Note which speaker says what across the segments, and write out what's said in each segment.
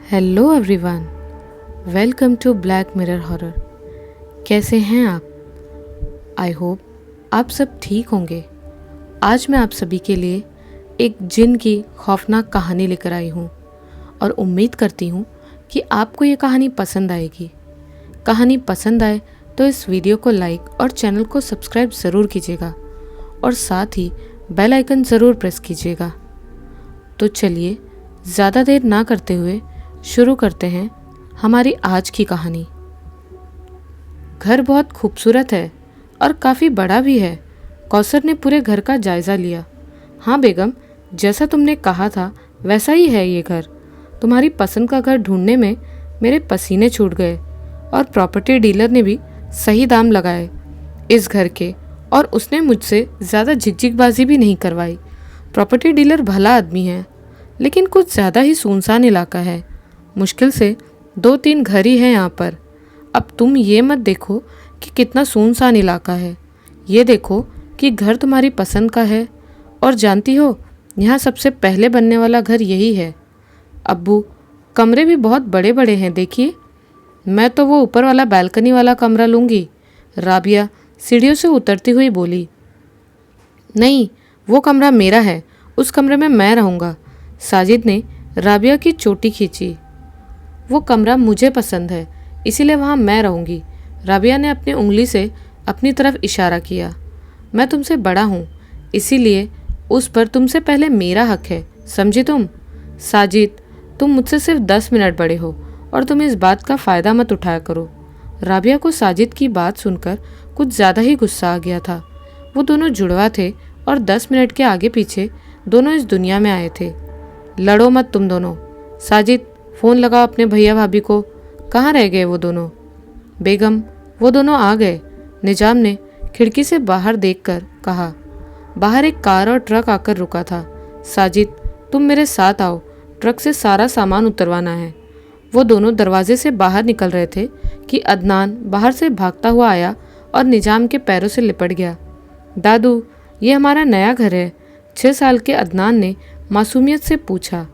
Speaker 1: Hello everyone, welcome to black mirror horror. कैसे हैं आप? आई होप आप सब ठीक होंगे। आज मैं आप सभी के लिए एक जिन की खौफनाक कहानी लेकर आई हूँ और उम्मीद करती हूँ कि आपको ये कहानी पसंद आएगी। कहानी पसंद आए तो इस वीडियो को लाइक और चैनल को सब्सक्राइब ज़रूर कीजिएगा और साथ ही बेल आइकन ज़रूर प्रेस कीजिएगा। तो चलिए ज़्यादा देर ना करते हुए शुरू करते हैं हमारी आज की कहानी। घर बहुत खूबसूरत है और काफ़ी बड़ा भी है। कौसर ने पूरे घर का जायज़ा लिया। हाँ बेगम, जैसा तुमने कहा था वैसा ही है ये घर। तुम्हारी पसंद का घर ढूंढने में मेरे पसीने छूट गए और प्रॉपर्टी डीलर ने भी सही दाम लगाए इस घर के, और उसने मुझसे ज़्यादा झिकझिकबाजी भी नहीं करवाई। प्रॉपर्टी डीलर भला आदमी है, लेकिन कुछ ज़्यादा ही सुनसान इलाका है। मुश्किल से 2-3 घर ही हैं यहाँ पर। अब तुम ये मत देखो कि कितना सुनसान इलाका है, ये देखो कि घर तुम्हारी पसंद का है। और जानती हो, यहाँ सबसे पहले बनने वाला घर यही है। अब्बू, कमरे भी बहुत बड़े बड़े हैं, देखिए। मैं तो वो ऊपर वाला बालकनी वाला कमरा लूँगी, राबिया सीढ़ियों से उतरती हुई बोली। नहीं, वो कमरा मेरा है, उस कमरे में मैं रहूँगा। साजिद ने राबिया की चोटी खींची। वो कमरा मुझे पसंद है, इसीलिए वहाँ मैं रहूँगी। राबिया ने अपनी उंगली से अपनी तरफ इशारा किया। मैं तुमसे बड़ा हूँ, इसीलिए उस पर तुमसे पहले मेरा हक है, समझी तुम? साजिद, तुम मुझसे सिर्फ 10 मिनट बड़े हो और तुम इस बात का फ़ायदा मत उठाया करो। राबिया को साजिद की बात सुनकर कुछ ज़्यादा ही गुस्सा आ गया था। वो दोनों जुड़वा थे और 10 मिनट के आगे पीछे दोनों इस दुनिया में आए थे। लड़ो मत तुम दोनों। साजिद, फ़ोन लगाओ अपने भैया भाभी को। कहाँ रह गए वो दोनों? बेगम, वो दोनों आ गए, निजाम ने खिड़की से बाहर देखकर कहा। बाहर एक कार और ट्रक आकर रुका था। साजिद, तुम मेरे साथ आओ, ट्रक से सारा सामान उतरवाना है। वो दोनों दरवाजे से बाहर निकल रहे थे कि अदनान बाहर से भागता हुआ आया और निजाम के पैरों से लिपट गया। दादू, ये हमारा नया घर है, 6 साल के अदनान ने मासूमियत से पूछा।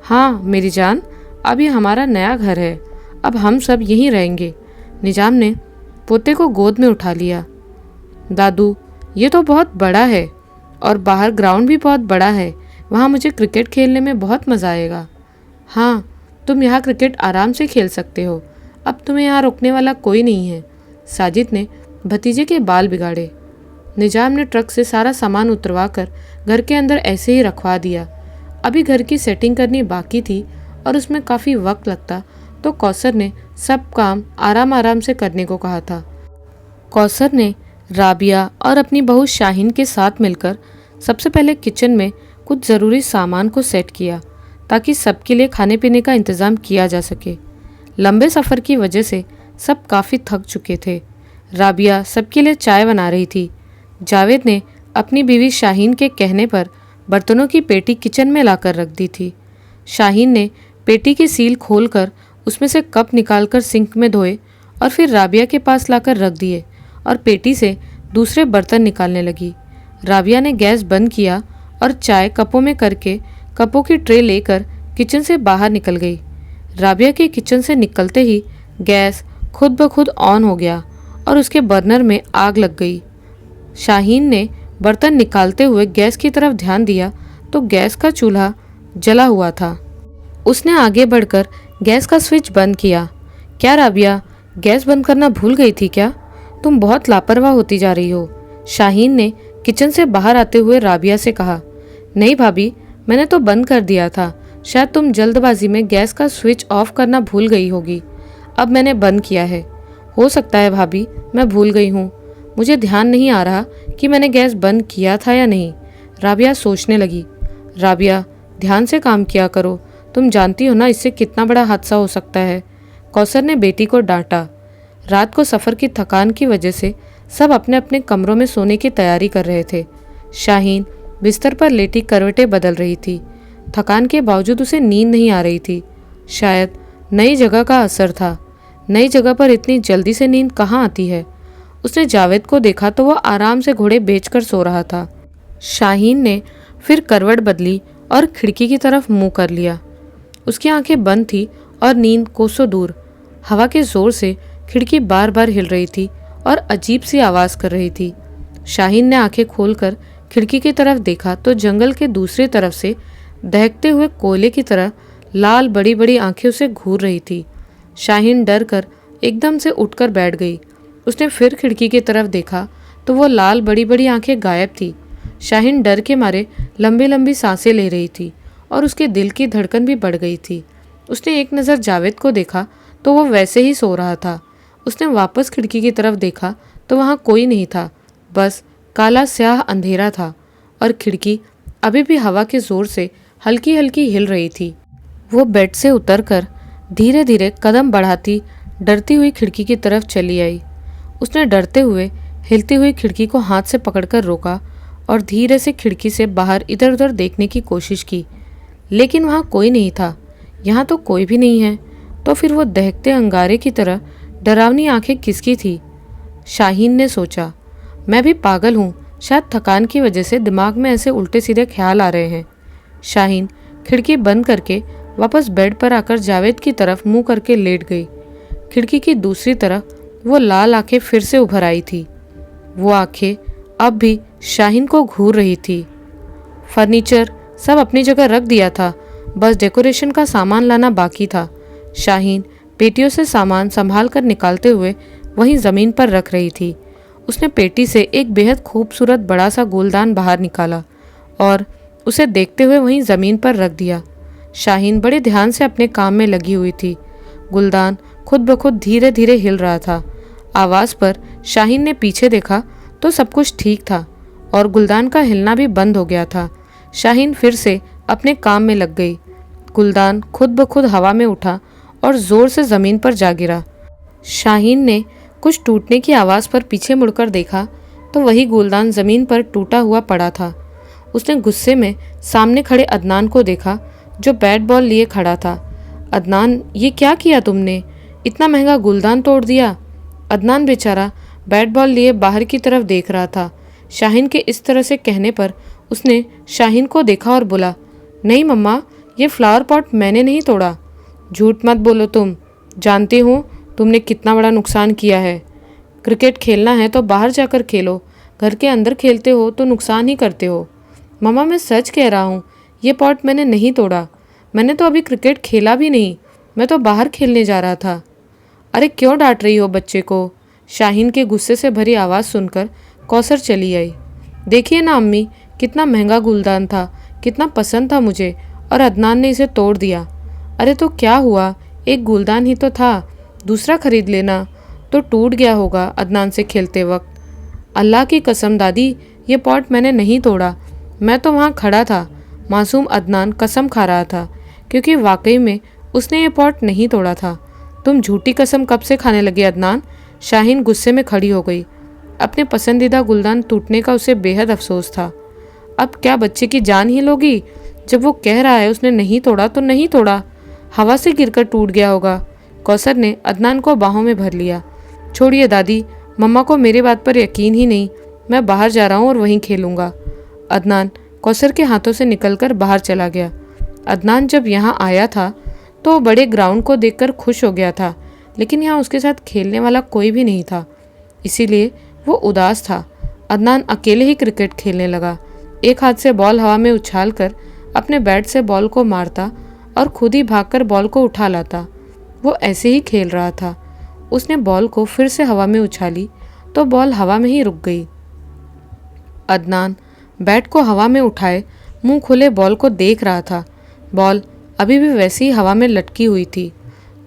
Speaker 1: हाँ मेरी जान, अब ये हमारा नया घर है, अब हम सब यहीं रहेंगे। निजाम ने पोते को गोद में उठा लिया। दादू, ये तो बहुत बड़ा है और बाहर ग्राउंड भी बहुत बड़ा है, वहाँ मुझे क्रिकेट खेलने में बहुत मज़ा आएगा। हाँ, तुम यहाँ क्रिकेट आराम से खेल सकते हो, अब तुम्हें यहाँ रोकने वाला कोई नहीं है। साजिद ने भतीजे के बाल बिगाड़े। निजाम ने ट्रक से सारा सामान उतरवा कर घर के अंदर ऐसे ही रखवा दिया। अभी घर की सेटिंग करनी बाकी थी और उसमें काफ़ी वक्त लगता, तो कौसर ने सब काम आराम आराम से करने को कहा था। कौसर ने राबिया और अपनी बहू शाहीन के साथ मिलकर सबसे पहले किचन में कुछ ज़रूरी सामान को सेट किया, ताकि सबके लिए खाने पीने का इंतज़ाम किया जा सके। लंबे सफ़र की वजह से सब काफ़ी थक चुके थे। राबिया सबके लिए चाय बना रही थी। जावेद ने अपनी बीवी शाहीन के कहने पर बर्तनों की पेटी किचन में लाकर रख दी थी। शाहीन ने पेटी की सील खोलकर उसमें से कप निकालकर सिंक में धोए और फिर राबिया के पास लाकर रख दिए और पेटी से दूसरे बर्तन निकालने लगी। राबिया ने गैस बंद किया और चाय कपों में करके कपों की ट्रे लेकर किचन से बाहर निकल गई। राबिया के किचन से निकलते ही गैस खुद ब खुद ऑन हो गया और उसके बर्नर में आग लग गई। शाहीन ने बर्तन निकालते हुए गैस की तरफ ध्यान दिया तो गैस का चूल्हा जला हुआ था। उसने आगे बढ़कर गैस का स्विच बंद किया। क्या राबिया, गैस बंद करना भूल गई थी क्या? तुम बहुत लापरवाह होती जा रही हो, शाहीन ने किचन से बाहर आते हुए राबिया से कहा। नहीं भाभी, मैंने तो बंद कर दिया था, शायद तुम जल्दबाजी में गैस का स्विच ऑफ करना भूल गई होगी। अब मैंने बंद किया है। हो सकता है भाभी, मैं भूल गई हूँ, मुझे ध्यान नहीं आ रहा कि मैंने गैस बंद किया था या नहीं। राबिया सोचने लगी। राबिया, ध्यान से काम किया करो, तुम जानती हो ना इससे कितना बड़ा हादसा हो सकता है। कौसर ने बेटी को डांटा। रात को सफ़र की थकान की वजह से सब अपने अपने कमरों में सोने की तैयारी कर रहे थे। शाहीन बिस्तर पर लेटी करवटें बदल रही थी। थकान के बावजूद उसे नींद नहीं आ रही थी। शायद नई जगह का असर था। नई जगह पर इतनी जल्दी से नींद कहाँ आती है। उसने जावेद को देखा तो वह आराम से घोड़े बेचकर सो रहा था। शाहीन ने फिर करवट बदली और खिड़की की तरफ मुंह कर लिया। उसकी आंखें बंद थी और नींद कोसों दूर। हवा के जोर से खिड़की बार बार हिल रही थी और अजीब सी आवाज कर रही थी। शाहीन ने आंखें खोलकर खिड़की की तरफ देखा तो जंगल के दूसरी तरफ से दहकते हुए कोयले की तरह लाल बड़ी बड़ी आंखें उसे घूर रही थी। शाहीन डर कर एकदम से उठकर बैठ गई। उसने फिर खिड़की की तरफ देखा तो वो लाल बड़ी बड़ी आंखें गायब थी। शाहीन डर के मारे लंबी लंबी सांसें ले रही थी और उसके दिल की धड़कन भी बढ़ गई थी। उसने एक नज़र जावेद को देखा तो वो वैसे ही सो रहा था। उसने वापस खिड़की की तरफ देखा तो वहाँ कोई नहीं था, बस काला स्याह अंधेरा था और खिड़की अभी भी हवा के जोर से हल्की हल्की हिल रही थी। वो बेड से उतरकर धीरे धीरे कदम बढ़ाती डरती हुई खिड़की की तरफ चली आई। उसने डरते हुए हिलती हुई खिड़की को हाथ से पकड़कर रोका और धीरे से खिड़की से बाहर इधर उधर देखने की कोशिश की, लेकिन वहाँ कोई नहीं था। यहाँ तो कोई भी नहीं है, तो फिर वो दहकते अंगारे की तरह डरावनी आंखें किसकी थी? शाहीन ने सोचा, मैं भी पागल हूँ, शायद थकान की वजह से दिमाग में ऐसे उल्टे सीधे ख्याल आ रहे हैं। शाहीन खिड़की बंद करके वापस बेड पर आकर जावेद की तरफ मुंह करके लेट गई। खिड़की की दूसरी तरफ वो लाल आंखें फिर से उभर आई थी। वो आंखें अब भी शाहीन को घूर रही थी। फर्नीचर सब अपनी जगह रख दिया था, बस डेकोरेशन का सामान लाना बाकी था। शाहीन पेटियों से सामान संभाल कर निकालते हुए वहीं ज़मीन पर रख रही थी। उसने पेटी से एक बेहद खूबसूरत बड़ा सा गुलदान बाहर निकाला और उसे देखते हुए वहीं ज़मीन पर रख दिया। शाहीन बड़े ध्यान से अपने काम में लगी हुई थी। गुलदान खुद ब खुद धीरे धीरे हिल रहा था। आवाज़ पर शाहीन ने पीछे देखा तो सब कुछ ठीक था और गुलदान का हिलना भी बंद हो गया था। शाहीन फिर से अपने काम में लग गई। गुलदान खुद ब खुद हवा में उठा और ज़ोर से ज़मीन पर जा गिरा। शाहीन ने कुछ टूटने की आवाज़ पर पीछे मुड़कर देखा तो वही गुलदान ज़मीन पर टूटा हुआ पड़ा था। उसने गुस्से में सामने खड़े अदनान को देखा जो बैट बॉल लिए खड़ा था। अदनान, ये क्या किया तुमने? इतना महंगा गुलदान तोड़ दिया। अदनान बेचारा बैट बॉल लिए बाहर की तरफ देख रहा था। शाहीन के इस तरह से कहने पर उसने शाहीन को देखा और बोला, नहीं मम्मा, ये फ्लावर पॉट मैंने नहीं तोड़ा। झूठ मत बोलो, तुम जानती हो तुमने कितना बड़ा नुकसान किया है। क्रिकेट खेलना है तो बाहर जाकर खेलो, घर के अंदर खेलते हो तो नुकसान ही करते हो। मम्मा, मैं सच कह रहा हूँ, ये पॉट मैंने नहीं तोड़ा। मैंने तो अभी क्रिकेट खेला भी नहीं, मैं तो बाहर खेलने जा रहा था। अरे क्यों डांट रही हो बच्चे को? शाहीन के गुस्से से भरी आवाज़ सुनकर कौसर चली आई। देखिए ना अम्मी, कितना महंगा गुलदान था, कितना पसंद था मुझे, और अदनान ने इसे तोड़ दिया। अरे तो क्या हुआ, एक गुलदान ही तो था, दूसरा खरीद लेना। तो टूट गया होगा अदनान से खेलते वक्त। अल्लाह की कसम दादी, ये पॉट मैंने नहीं तोड़ा, मैं तो वहाँ खड़ा था। मासूम अदनान कसम खा रहा था क्योंकि वाकई में उसने ये पॉट नहीं तोड़ा था। तुम झूठी कसम कब से खाने लगे अदनान? शाहीन गुस्से में खड़ी हो गई। अपने पसंदीदा गुलदान टूटने का उसे बेहद अफसोस था। अब क्या बच्चे की जान ही लोगी? जब वो कह रहा है उसने नहीं तोड़ा तो नहीं तोड़ा, हवा से गिरकर टूट गया होगा। कौसर ने अदनान को बाहों में भर लिया। छोड़िए दादी, मम्मा को मेरी बात पर यकीन ही नहीं, मैं बाहर जा रहा हूँ और वहीं खेलूँगा। अदनान कौसर के हाथों से निकलकर बाहर चला गया। अदनान जब यहाँ आया था तो बड़े ग्राउंड को देखकर खुश हो गया था, लेकिन यहाँ उसके साथ खेलने वाला कोई भी नहीं था, इसीलिए वो उदास था। अदनान अकेले ही क्रिकेट खेलने लगा। एक हाथ से बॉल हवा में उछालकर अपने बैट से बॉल को मारता और खुद ही भागकर बॉल को उठा लाता। वो ऐसे ही खेल रहा था। उसने बॉल को फिर से हवा में उछाली तो बॉल हवा में ही रुक गई। अदनान बैट को हवा में उठाए मुंह खुले बॉल को देख रहा था। बॉल अभी भी वैसी ही हवा में लटकी हुई थी।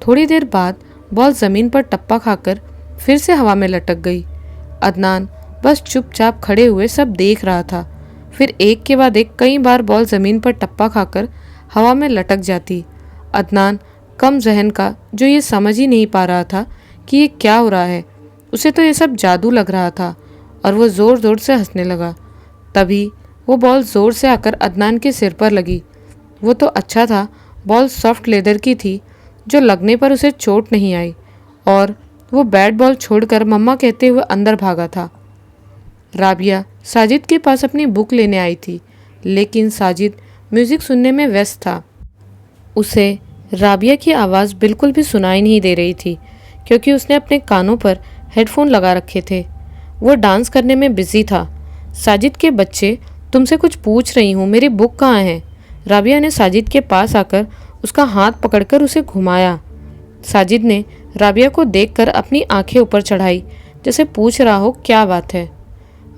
Speaker 1: थोड़ी देर बाद बॉल ज़मीन पर टप्पा खाकर फिर से हवा में लटक गई। अदनान बस चुपचाप खड़े हुए सब देख रहा था। फिर एक के बाद एक कई बार बॉल ज़मीन पर टप्पा खाकर हवा में लटक जाती। अदनान कम जहन का जो ये समझ ही नहीं पा रहा था कि ये क्या हो रहा है। उसे तो ये सब जादू लग रहा था और वो ज़ोर ज़ोर से हंसने लगा। तभी वो बॉल ज़ोर से आकर अदनान के सिर पर लगी। वो तो अच्छा था, बॉल सॉफ्ट लेदर की थी जो लगने पर उसे चोट नहीं आई और वो बैट बॉल छोड़कर मम्मा कहते हुए अंदर भागा था। राबिया साजिद के पास अपनी बुक लेने आई थी, लेकिन साजिद म्यूज़िक सुनने में व्यस्त था। उसे राबिया की आवाज़ बिल्कुल भी सुनाई नहीं दे रही थी क्योंकि उसने अपने कानों पर हेडफोन लगा रखे थे। वो डांस करने में बिजी था। साजिद के बच्चे, तुमसे कुछ पूछ रही हूँ, मेरी बुक कहाँ है? राबिया ने साजिद के पास आकर उसका हाथ पकड़कर उसे घुमाया। साजिद ने राबिया को देखकर अपनी आंखें ऊपर चढ़ाई, जैसे पूछ रहा हो क्या बात है।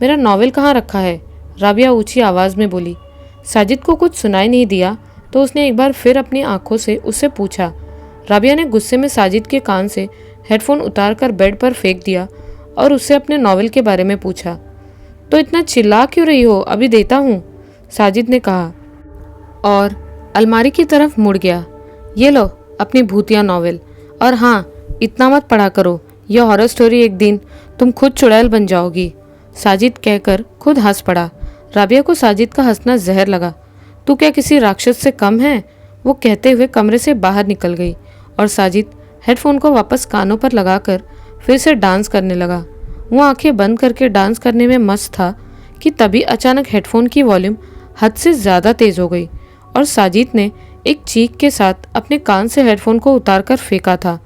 Speaker 1: मेरा नॉवेल कहाँ रखा है? राबिया ऊंची आवाज़ में बोली। साजिद को कुछ सुनाई नहीं दिया तो उसने एक बार फिर अपनी आंखों से उससे पूछा। राबिया ने गुस्से में साजिद के कान से हेडफोन उतारकर बेड पर फेंक दिया और उससे अपने नॉवेल के बारे में पूछा। तो इतना चिल्ला क्यों रही हो? अभी देता हूँ, साजिद ने कहा और अलमारी की तरफ मुड़ गया। ये लो अपनी भूतिया नॉवेल, और हाँ, इतना मत पढ़ा करो, यह हॉरर स्टोरी एक दिन तुम खुद चुड़ैल बन जाओगी, साजिद कहकर खुद हंस पड़ा। राबिया को साजिद का हंसना जहर लगा। तू क्या किसी राक्षस से कम है? वो कहते हुए कमरे से बाहर निकल गई और साजिद हेडफोन को वापस कानों पर लगाकर फिर से डांस करने लगा। वो आंखें बंद करके डांस करने में मस्त था कि तभी अचानक हेडफोन की वॉल्यूम हद से ज़्यादा तेज़ हो गई और साजिद ने एक चीख के साथ अपने कान से हेडफोन को उतारकर फेंका था।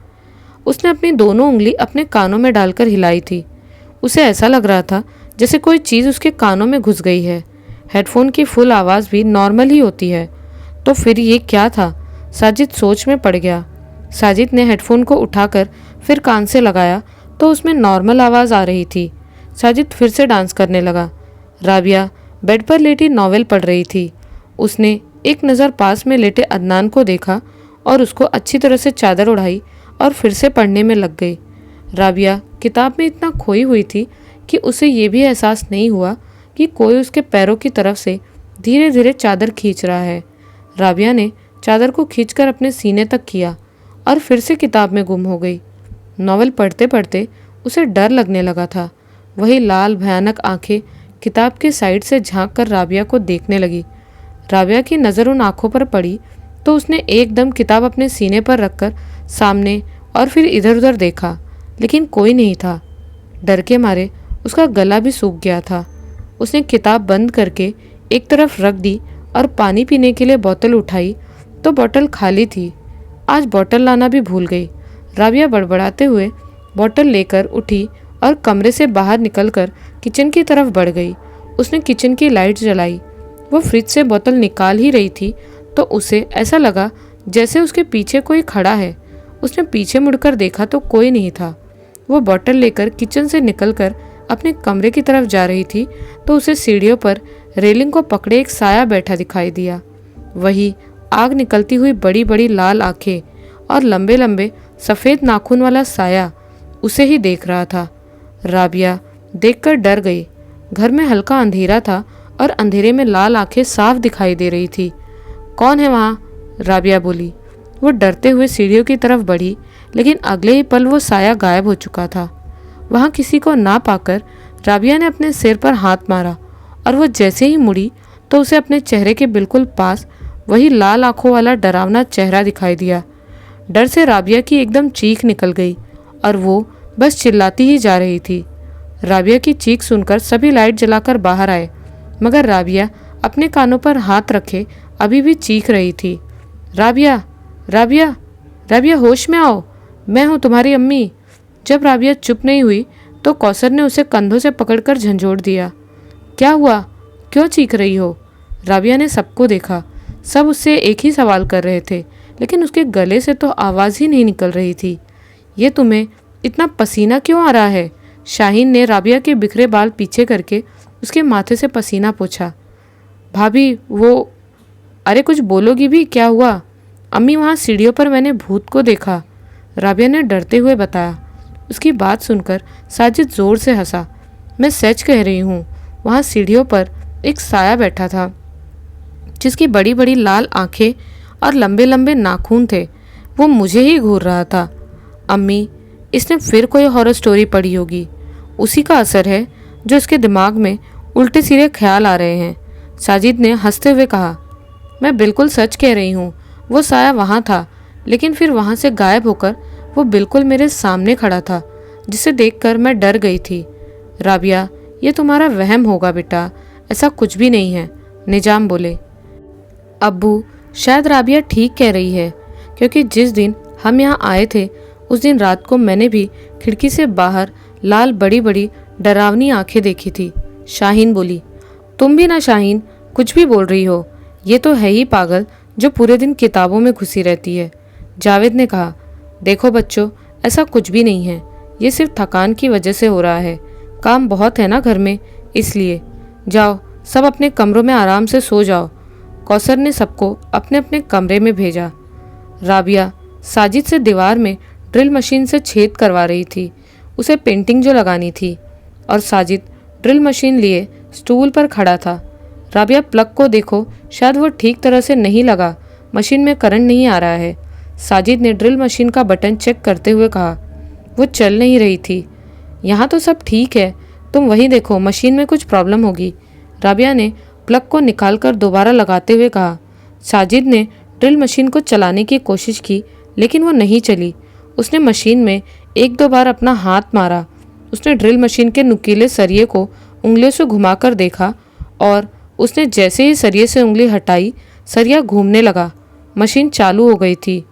Speaker 1: उसने अपनी दोनों उंगली अपने कानों में डालकर हिलाई थी। उसे ऐसा लग रहा था जैसे कोई चीज़ उसके कानों में घुस गई है। हेडफोन की फुल आवाज़ भी नॉर्मल ही होती है, तो फिर ये क्या था? साजिद सोच में पड़ गया। साजिद ने हेडफोन को उठाकर फिर कान से लगाया तो उसमें नॉर्मल आवाज़ आ रही थी। साजिद फिर से डांस करने लगा। राबिया बेड पर लेटी नॉवेल पढ़ रही थी। उसने एक नज़र पास में लेटे अदनान को देखा और उसको अच्छी तरह से चादर उड़ाई और फिर से पढ़ने में लग गई। राबिया किताब में इतना खोई हुई थी कि उसे ये भी एहसास नहीं हुआ कि कोई उसके पैरों की तरफ से धीरे धीरे चादर खींच रहा है। राबिया ने चादर को खींचकर अपने सीने तक किया और फिर से किताब में गुम हो गई। नॉवेल पढ़ते पढ़ते उसे डर लगने लगा था। वही लाल भयानक आंखें किताब के साइड से झांक कर राबिया को देखने लगी। राबिया की नज़र उन आंखों पर पड़ी तो उसने एकदम किताब अपने सीने पर रखकर सामने और फिर इधर उधर देखा, लेकिन कोई नहीं था। डर के मारे उसका गला भी सूख गया था। उसने किताब बंद करके एक तरफ रख दी और पानी पीने के लिए बोतल उठाई तो बोतल खाली थी। आज बोतल लाना भी भूल गई। राबिया बड़बड़ाते हुए बोतल लेकर उठी और कमरे से बाहर निकलकर किचन की तरफ बढ़ गई। उसने किचन की लाइट जलाई। वो फ्रिज से बोतल निकाल ही रही थी तो उसे ऐसा लगा जैसे उसके पीछे कोई खड़ा है। उसने पीछे मुड़कर देखा तो कोई नहीं था। वो बोतल लेकर किचन से निकलकर अपने कमरे की तरफ जा रही थी तो उसे सीढ़ियों पर रेलिंग को पकड़े एक साया बैठा दिखाई दिया। वही आग निकलती हुई बड़ी बड़ी लाल आंखें और लंबे लंबे सफ़ेद नाखून वाला साया उसे ही देख रहा था। राबिया देखकर डर गई। घर में हल्का अंधेरा था और अंधेरे में लाल आंखें साफ दिखाई दे रही थी। कौन है वहाँ? राबिया बोली। वो डरते हुए सीढ़ियों की तरफ बढ़ी, लेकिन अगले ही पल वो साया गायब हो चुका था। वहाँ किसी को ना पाकर राबिया ने अपने सिर पर हाथ मारा और वो जैसे ही मुड़ी तो उसे अपने चेहरे के बिल्कुल पास वही लाल आंखों वाला डरावना चेहरा दिखाई दिया। डर से राबिया की एकदम चीख निकल गई और वो बस चिल्लाती ही जा रही थी। राबिया की चीख सुनकर सभी लाइट जलाकर बाहर आए, मगर राबिया अपने कानों पर हाथ रखे अभी भी चीख रही थी। राबिया, राबिया, राबिया, होश में आओ, मैं हूँ तुम्हारी अम्मी। जब राबिया चुप नहीं हुई तो कौसर ने उसे कंधों से पकड़कर झंझोड़ दिया। क्या हुआ? क्यों चीख रही हो? राबिया ने सबको देखा। सब उससे एक ही सवाल कर रहे थे, लेकिन उसके गले से तो आवाज़ ही नहीं निकल रही थी। ये तुम्हें इतना पसीना क्यों आ रहा है? शाहीन ने राबिया के बिखरे बाल पीछे करके उसके माथे से पसीना पोंछा। भाभी वो, अरे कुछ बोलोगी भी? क्या हुआ? अम्मी, वहाँ सीढ़ियों पर मैंने भूत को देखा, राबिया ने डरते हुए बताया। उसकी बात सुनकर साजिद ज़ोर से हंसा। मैं सच कह रही हूँ, वहाँ सीढ़ियों पर एक साया बैठा था जिसकी बड़ी बड़ी लाल आंखें और लंबे लंबे नाखून थे। वो मुझे ही घूर रहा था। अम्मी, इसने फिर कोई हॉरर स्टोरी पढ़ी होगी। उसी का असर है जो इसके दिमाग में उल्टे सीधे ख्याल आ रहे हैं, साजिद ने हंसते हुए कहा। मैं बिल्कुल सच कह रही हूँ, वो साया वहाँ था, लेकिन फिर वहाँ से गायब होकर वो बिल्कुल मेरे सामने खड़ा था, जिसे देखकर मैं डर गई थी। राबिया, ये तुम्हारा वहम होगा बेटा, ऐसा कुछ भी नहीं है, निजाम बोले। अब्बू, शायद राबिया ठीक कह रही है। क्योंकि जिस दिन हम यहाँ आए थे उस दिन रात को मैंने भी खिड़की से बाहर लाल बड़ी बड़ी डरावनी आंखें देखी थी। शाहीन बोली। तुम भी ना शाहीन, कुछ भी बोल रही हो, ये तो है ही पागल जो पूरे दिन किताबों में घुसी रहती है। जावेद ने कहा। देखो बच्चों, ऐसा कुछ भी नहीं है, ये सिर्फ थकान की वजह से हो रहा है। काम बहुत है ना घर में, इसलिए। जाओ सब अपने कमरों में आराम से सो जाओ। कौसर ने सबको अपने अपने कमरे में भेजा। राबिया साजिद से दीवार में ड्रिल मशीन से छेद करवा रही थी, उसे पेंटिंग जो लगानी थी, और साजिद ड्रिल मशीन लिए स्टूल पर खड़ा था। राबिया प्लग को देखो, शायद वो ठीक तरह से नहीं लगा, मशीन में करंट नहीं आ रहा है। साजिद ने ड्रिल मशीन का बटन चेक करते हुए कहा। वो चल नहीं रही थी। यहाँ तो सब ठीक है, तुम वहीं देखो, मशीन में कुछ प्रॉब्लम होगी। राबिया ने प्लग को निकालकर दोबारा लगाते हुए कहा। साजिद ने ड्रिल मशीन को चलाने की कोशिश की, लेकिन वो नहीं चली। उसने मशीन में एक दो बार अपना हाथ मारा। उसने ड्रिल मशीन के नुकीले सरिये को उंगलियों से घुमाकर देखा, और उसने जैसे ही सरिये से उंगली हटाई, सरिया घूमने लगा। मशीन चालू हो गई थी।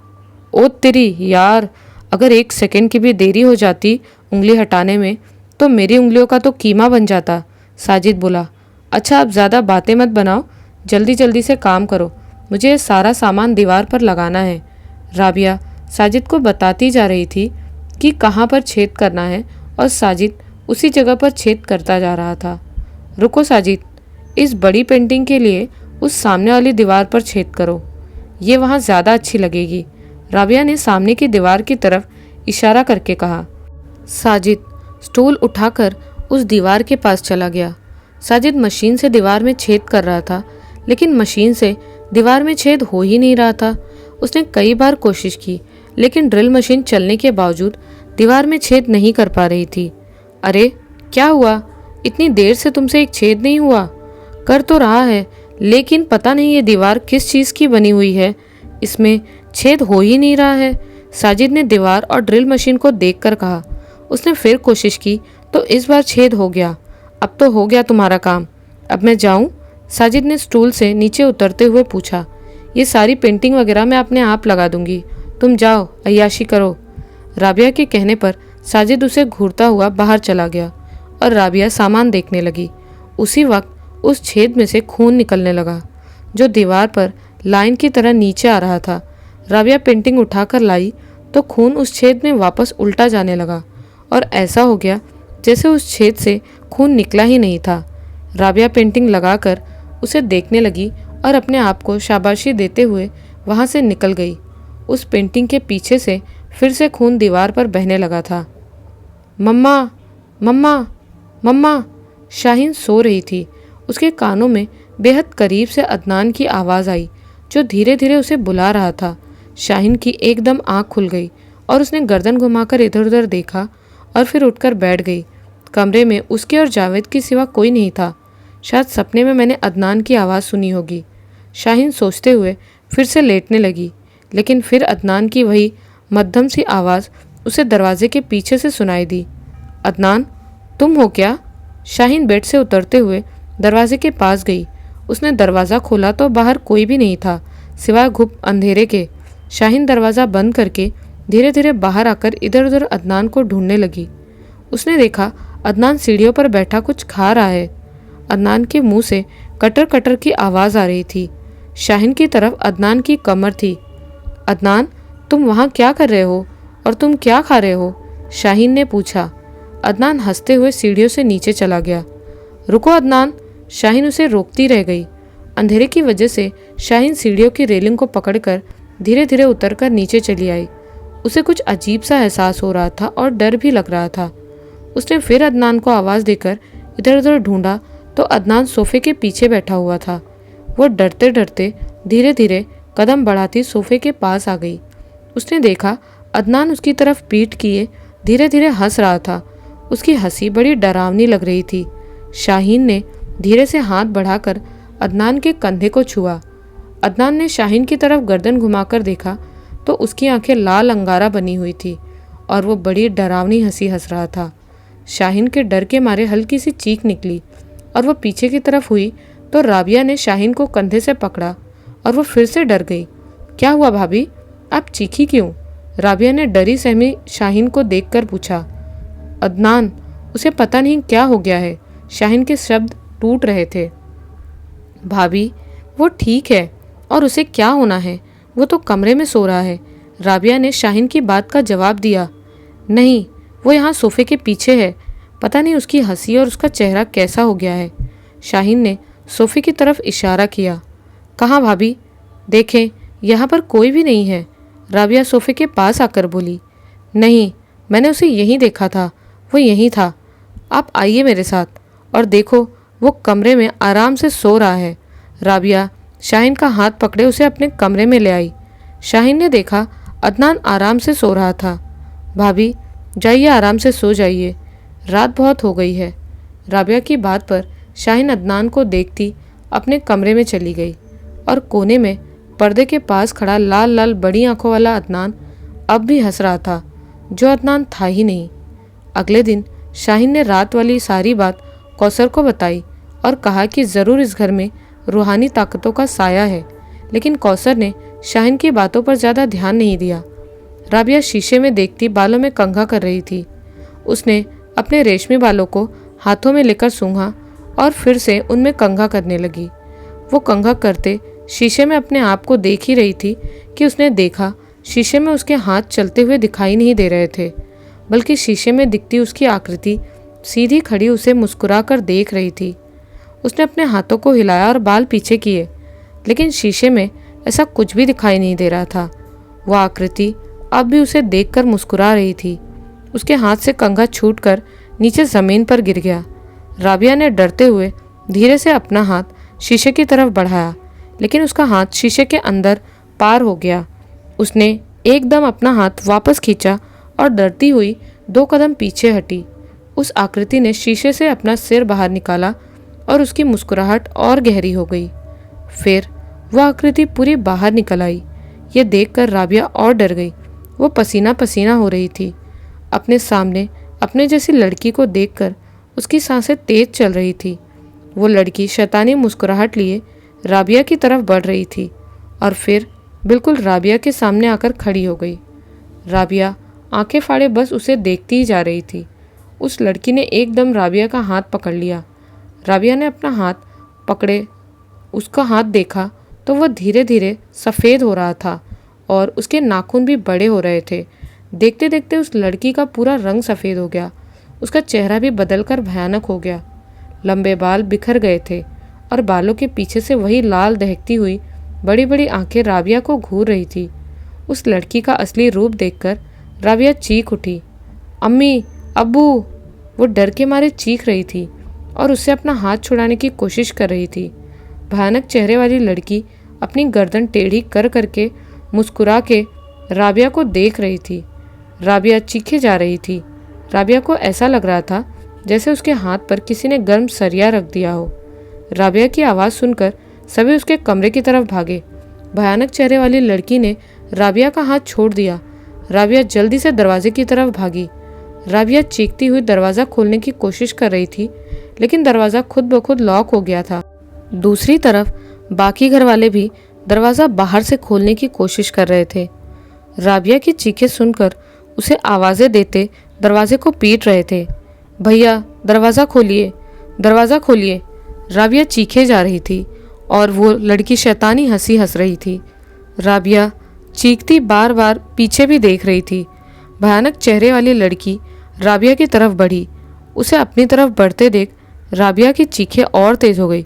Speaker 1: ओ तेरी यार, अगर 1 सेकंड की भी देरी हो जाती उंगली हटाने में तो मेरी उंगलियों का तो कीमा बन जाता। साजिद बोला। अच्छा, अब ज़्यादा बातें मत बनाओ, जल्दी जल्दी से काम करो, मुझे ये सारा सामान दीवार पर लगाना है। राबिया साजिद को बताती जा रही थी कि कहाँ पर छेद करना है, और साजिद उसी जगह पर छेद करता जा रहा था। रुको साजिद, इस बड़ी पेंटिंग के लिए उस सामने वाली दीवार पर छेद करो, ये वहाँ ज़्यादा अच्छी लगेगी। राबिया ने सामने की दीवार की तरफ इशारा करके कहा। साजिद स्टूल उठाकर उस दीवार के पास चला गया। साजिद मशीन से दीवार में छेद कर रहा था, लेकिन मशीन से दीवार में छेद हो ही नहीं रहा था। उसने कई बार कोशिश की, लेकिन ड्रिल मशीन चलने के बावजूद दीवार में छेद नहीं कर पा रही थी। अरे क्या हुआ, इतनी देर से तुमसे एक छेद नहीं हुआ? कर तो रहा है, लेकिन पता नहीं ये दीवार किस चीज़ की बनी हुई है, इसमें छेद हो ही नहीं रहा है। साजिद ने दीवार और ड्रिल मशीन को देखकर कहा। उसने फिर कोशिश की तो इस बार छेद हो गया। अब तो हो गया तुम्हारा काम, अब मैं जाऊं? साजिद ने स्टूल से नीचे उतरते हुए पूछा। ये सारी पेंटिंग वगैरह मैं अपने आप लगा दूंगी, तुम जाओ अय्याशी करो। राबिया के कहने पर साजिद उसे घूरता हुआ बाहर चला गया, और राबिया सामान देखने लगी। उसी वक्त उस छेद में से खून निकलने लगा, जो दीवार पर लाइन की तरह नीचे आ रहा था। राबिया पेंटिंग उठाकर लाई तो खून उस छेद में वापस उल्टा जाने लगा, और ऐसा हो गया जैसे उस छेद से खून निकला ही नहीं था। राबिया पेंटिंग लगाकर उसे देखने लगी और अपने आप को शाबाशी देते हुए वहाँ से निकल गई। उस पेंटिंग के पीछे से फिर से खून दीवार पर बहने लगा था। मम्मा, मम्मा, मम्मा। शाहीन सो रही थी। उसके कानों में बेहद करीब से अदनान की आवाज़ आई, जो धीरे धीरे उसे बुला रहा था। शाहीन की एकदम आँख खुल गई और उसने गर्दन घुमाकर इधर उधर देखा और फिर उठकर बैठ गई। कमरे में उसके और जावेद के सिवा कोई नहीं था। शायद सपने में मैंने अदनान की आवाज़ सुनी होगी। शाहीन सोचते हुए फिर से लेटने लगी, लेकिन फिर अदनान की वही मध्यम सी आवाज़ उसे दरवाजे के पीछे से सुनाई दी। अदनान, तुम हो क्या? शाहीन बेड से उतरते हुए दरवाजे के पास गई। उसने दरवाज़ा खोला तो बाहर कोई भी नहीं था सिवाय घुप अंधेरे के। शाहीन दरवाज़ा बंद करके धीरे धीरे बाहर आकर इधर उधर अदनान को ढूंढने लगी। उसने देखा अदनान सीढ़ियों पर बैठा कुछ खा रहा है। अदनान के मुंह से कटर कटर की आवाज़ आ रही थी। शाहीन की तरफ अदनान की कमर थी। अदनान, तुम वहाँ क्या कर रहे हो और तुम क्या खा रहे हो? शाहीन ने पूछा। अदनान हंसते हुए सीढ़ियों से नीचे चला गया। रुको अदनान, शाहीन उसे रोकती रह गई। अंधेरे की वजह से शाहीन सीढ़ियों की रेलिंग को पकड़कर धीरे धीरे उतरकर नीचे चली आई। उसे कुछ अजीब सा एहसास हो रहा था और डर भी लग रहा था। उसने फिर अदनान को आवाज़ देकर इधर उधर ढूंढा तो अदनान सोफे के पीछे बैठा हुआ था। वो डरते डरते धीरे धीरे कदम बढ़ाती सोफे के पास आ गई। उसने देखा अदनान उसकी तरफ पीठ किए धीरे धीरे हंस रहा था। उसकी हंसी बड़ी डरावनी लग रही थी। शाहीन ने धीरे से हाथ बढ़ाकर अदनान के कंधे को छुआ। अदनान ने शाहीन की तरफ गर्दन घुमाकर देखा तो उसकी आंखें लाल अंगारा बनी हुई थी और वो बड़ी डरावनी हंसी हंस रहा था। शाहीन के डर के मारे हल्की सी चीख निकली और वो पीछे की तरफ हुई तो राबिया ने शाहीन को कंधे से पकड़ा और वो फिर से डर गई। क्या हुआ भाभी? आप चीखी क्यों? राबिया ने डरी सहमी शाहीन को देखकर पूछा। अदनान, उसे पता नहीं क्या हो गया है। शाहीन के शब्द टूट रहे थे। भाभी, वो ठीक है और उसे क्या होना है, वो तो कमरे में सो रहा है। राबिया ने शाहीन की बात का जवाब दिया। नहीं, वो यहाँ सोफे के पीछे है। पता नहीं उसकी हंसी और उसका चेहरा कैसा हो गया है। शाहीन ने सोफे की तरफ इशारा किया। कहाँ भाभी? देखें, यहाँ पर कोई भी नहीं है। राबिया सोफे के पास आकर बोली। नहीं, मैंने उसे यहीं देखा था, वो यहीं था। आप आइए मेरे साथ और देखो, वो कमरे में आराम से सो रहा है। राबिया शाहीन का हाथ पकड़े उसे अपने कमरे में ले आई। शाहीन ने देखा अदनान आराम से सो रहा था। भाभी, जाइए आराम से सो जाइए, रात बहुत हो गई है। राबिया की बात पर शाहीन अदनान को देखती अपने कमरे में चली गई और कोने में पर्दे के पास खड़ा लाल लाल बड़ी आंखों वाला अदनान अब भी हंस रहा था, जो अदनान था ही नहीं। अगले दिन शाहीन ने रात वाली सारी बात कौसर को बताई और कहा कि ज़रूर इस घर में रूहानी ताकतों का साया है, लेकिन कौसर ने शाहीन की बातों पर ज़्यादा ध्यान नहीं दिया। राबिया शीशे में देखती बालों में कंघा कर रही थी। उसने अपने रेशमी बालों को हाथों में लेकर सूंघा और फिर से उनमें कंघा करने लगी। वो कंघा करते शीशे में अपने आप को देख ही रही थी कि उसने देखा शीशे में उसके हाथ चलते हुए दिखाई नहीं दे रहे थे, बल्कि शीशे में दिखती उसकी आकृति सीधी खड़ी उसे मुस्कुरा कर देख रही थी। उसने अपने हाथों को हिलाया और बाल पीछे किए, लेकिन शीशे में ऐसा कुछ भी दिखाई नहीं दे रहा था। वह आकृति अब भी उसे देखकर मुस्कुरा रही थी। उसके हाथ से कंघा छूटकर नीचे ज़मीन पर गिर गया। राबिया ने डरते हुए धीरे से अपना हाथ शीशे की तरफ बढ़ाया, लेकिन उसका हाथ शीशे के अंदर पार हो गया। उसने एकदम अपना हाथ वापस खींचा और डरती हुई 2 कदम पीछे हटी। उस आकृति ने शीशे से अपना सिर बाहर निकाला और उसकी मुस्कुराहट और गहरी हो गई। फिर वह आकृति पूरी बाहर निकल आई। ये देखकर राबिया और डर गई। वो पसीना पसीना हो रही थी। अपने सामने अपने जैसी लड़की को देखकर उसकी सांसें तेज चल रही थी। वो लड़की शैतानी मुस्कुराहट लिए राबिया की तरफ बढ़ रही थी और फिर बिल्कुल राबिया के सामने आकर खड़ी हो गई। राबिया आंखें फाड़े बस उसे देखती ही जा रही थी। उस लड़की ने एकदम राबिया का हाथ पकड़ लिया। राबिया ने अपना हाथ पकड़े उसका हाथ देखा तो वह धीरे धीरे सफ़ेद हो रहा था और उसके नाखून भी बड़े हो रहे थे। देखते देखते उस लड़की का पूरा रंग सफ़ेद हो गया। उसका चेहरा भी बदलकर भयानक हो गया। लंबे बाल बिखर गए थे और बालों के पीछे से वही लाल दहकती हुई बड़ी बड़ी आंखें राबिया को घूर रही थी। उस लड़की का असली रूप देखकर राबिया चीख उठी। अम्मी, अब्बू! वो डर के मारे चीख रही थी और उससे अपना हाथ छुड़ाने की कोशिश कर रही थी। भयानक चेहरे वाली लड़की अपनी गर्दन टेढ़ी कर करके मुस्कुरा के राबिया को देख रही थी। राबिया चीखे जा रही थी। राबिया को ऐसा लग रहा था जैसे उसके हाथ पर किसी ने गर्म सरिया रख दिया हो। राबिया की आवाज़ सुनकर सभी उसके कमरे की तरफ भागे। भयानक चेहरे वाली लड़की ने राबिया का हाथ छोड़ दिया। राबिया जल्दी से दरवाजे की तरफ भागी। राबिया चीखती हुई दरवाज़ा खोलने की कोशिश कर रही थी, लेकिन दरवाज़ा खुद ब खुद लॉक हो गया था। दूसरी तरफ बाकी घर वाले भी दरवाज़ा बाहर से खोलने की कोशिश कर रहे थे। राबिया की चीखें सुनकर उसे आवाज़ें देते दरवाजे को पीट रहे थे। भैया, दरवाज़ा खोलिए, दरवाज़ा खोलिए! राबिया चीखे जा रही थी और वो लड़की शैतानी हंसी हंस रही थी। राबिया चीखती बार बार पीछे भी देख रही थी। भयानक चेहरे वाली लड़की राबिया की तरफ बढ़ी। उसे अपनी तरफ बढ़ते देख राबिया की चीखें और तेज हो गई।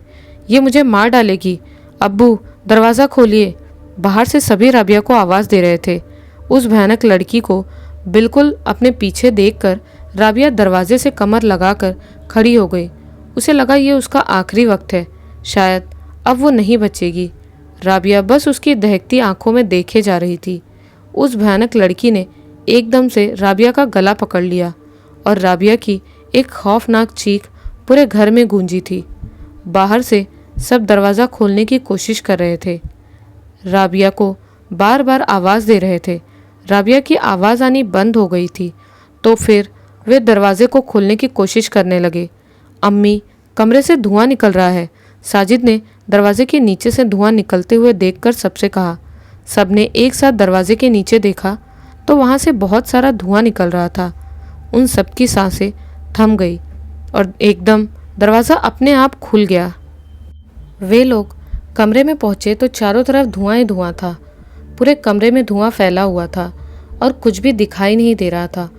Speaker 1: ये मुझे मार डालेगी! अब्बू, दरवाज़ा खोलिए! बाहर से सभी राबिया को आवाज़ दे रहे थे। उस भयानक लड़की को बिल्कुल अपने पीछे देखकर राबिया दरवाजे से कमर लगाकर खड़ी हो गई। उसे लगा ये उसका आखिरी वक्त है, शायद अब वो नहीं बचेगी। राबिया बस उसकी दहकती आंखों में देखे जा रही थी। उस भयानक लड़की ने एकदम से राबिया का गला पकड़ लिया और राबिया की एक खौफनाक चीख पूरे घर में गूंजी थी। बाहर से सब दरवाज़ा खोलने की कोशिश कर रहे थे। राबिया को बार बार आवाज़ दे रहे थे। राबिया की आवाज़ आनी बंद हो गई थी, तो फिर वे दरवाजे को खोलने की कोशिश करने लगे। अम्मी, कमरे से धुआं निकल रहा है! साजिद ने दरवाजे के नीचे से धुआं निकलते हुए देखकर सबसे कहा। सबने एक साथ दरवाजे के नीचे देखा तो वहाँ से बहुत सारा धुआं निकल रहा था। उन सब की सांसें थम गई और एकदम दरवाज़ा अपने आप खुल गया। वे लोग कमरे में पहुँचे तो चारों तरफ धुआं ही धुआं था। पूरे कमरे में धुआं फैला हुआ था और कुछ भी दिखाई नहीं दे रहा था।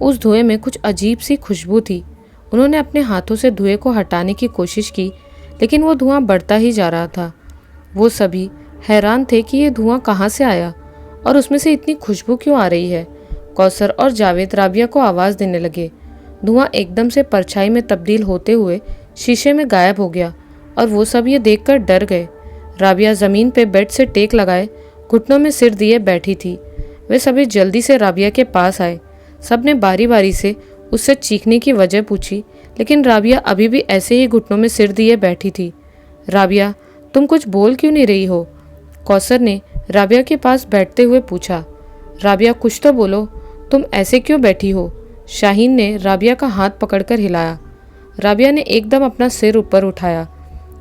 Speaker 1: उस धुएं में कुछ अजीब सी खुशबू थी। उन्होंने अपने हाथों से धुएं को हटाने की कोशिश की, लेकिन वो धुआं बढ़ता ही जा रहा था। वो सभी हैरान थे कि ये धुआं कहाँ से आया और उसमें से इतनी खुशबू क्यों आ रही है। कौसर और जावेद राबिया को आवाज़ देने लगे। धुआं एकदम से परछाई में तब्दील होते हुए शीशे में गायब हो गया और वो सब ये देखकर डर गए। राबिया ज़मीन पे बेड से टेक लगाए घुटनों में सिर दिए बैठी थी। वे सभी जल्दी से राबिया के पास आए। सबने बारी बारी से उससे चीखने की वजह पूछी, लेकिन राबिया अभी भी ऐसे ही घुटनों में सिर दिए बैठी थी। राबिया, तुम कुछ बोल क्यों नहीं रही हो? कौसर ने राबिया के पास बैठते हुए पूछा। राबिया, कुछ तो बोलो, तुम ऐसे क्यों बैठी हो? शाहीन ने राबिया का हाथ पकड़कर हिलाया। राबिया ने एकदम अपना सिर ऊपर उठाया।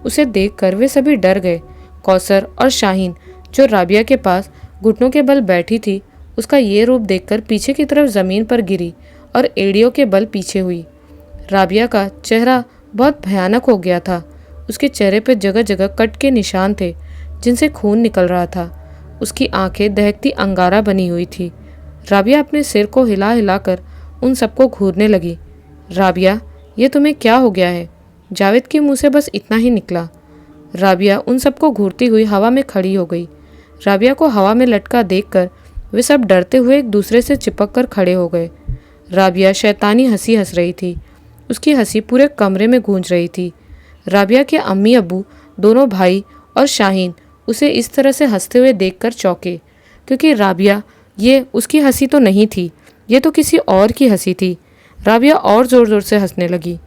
Speaker 1: उसे देखकर वे सभी डर गए। कौसर और शाहीन, जो राबिया के पास घुटनों के बल बैठी थी, उसका ये रूप देखकर पीछे की तरफ ज़मीन पर गिरी और एड़ियों के बल पीछे हुई। राबिया का चेहरा बहुत भयानक हो गया था। उसके चेहरे पर जगह जगह कट के निशान थे जिनसे खून निकल रहा था। उसकी आंखें दहकती अंगारा बनी हुई थी। राबिया अपने सिर को हिला हिलाकर उन सबको घूरने लगी। राबिया, ये तुम्हें क्या हो गया है? जावेद के मुंह से बस इतना ही निकला। राबिया उन सबको घूरती हुई हवा में खड़ी हो गई। राबिया को हवा में लटका देखकर वे सब डरते हुए एक दूसरे से चिपक कर खड़े हो गए। राबिया शैतानी हंसी हंस रही थी। उसकी हंसी पूरे कमरे में गूंज रही थी। राबिया के अम्मी अब्बू, दोनों भाई और शाहीन उसे इस तरह से हंसते हुए देखकर चौंके, क्योंकि राबिया, ये उसकी हंसी तो नहीं थी, ये तो किसी और की हंसी थी। राबिया और ज़ोर ज़ोर से हंसने लगी।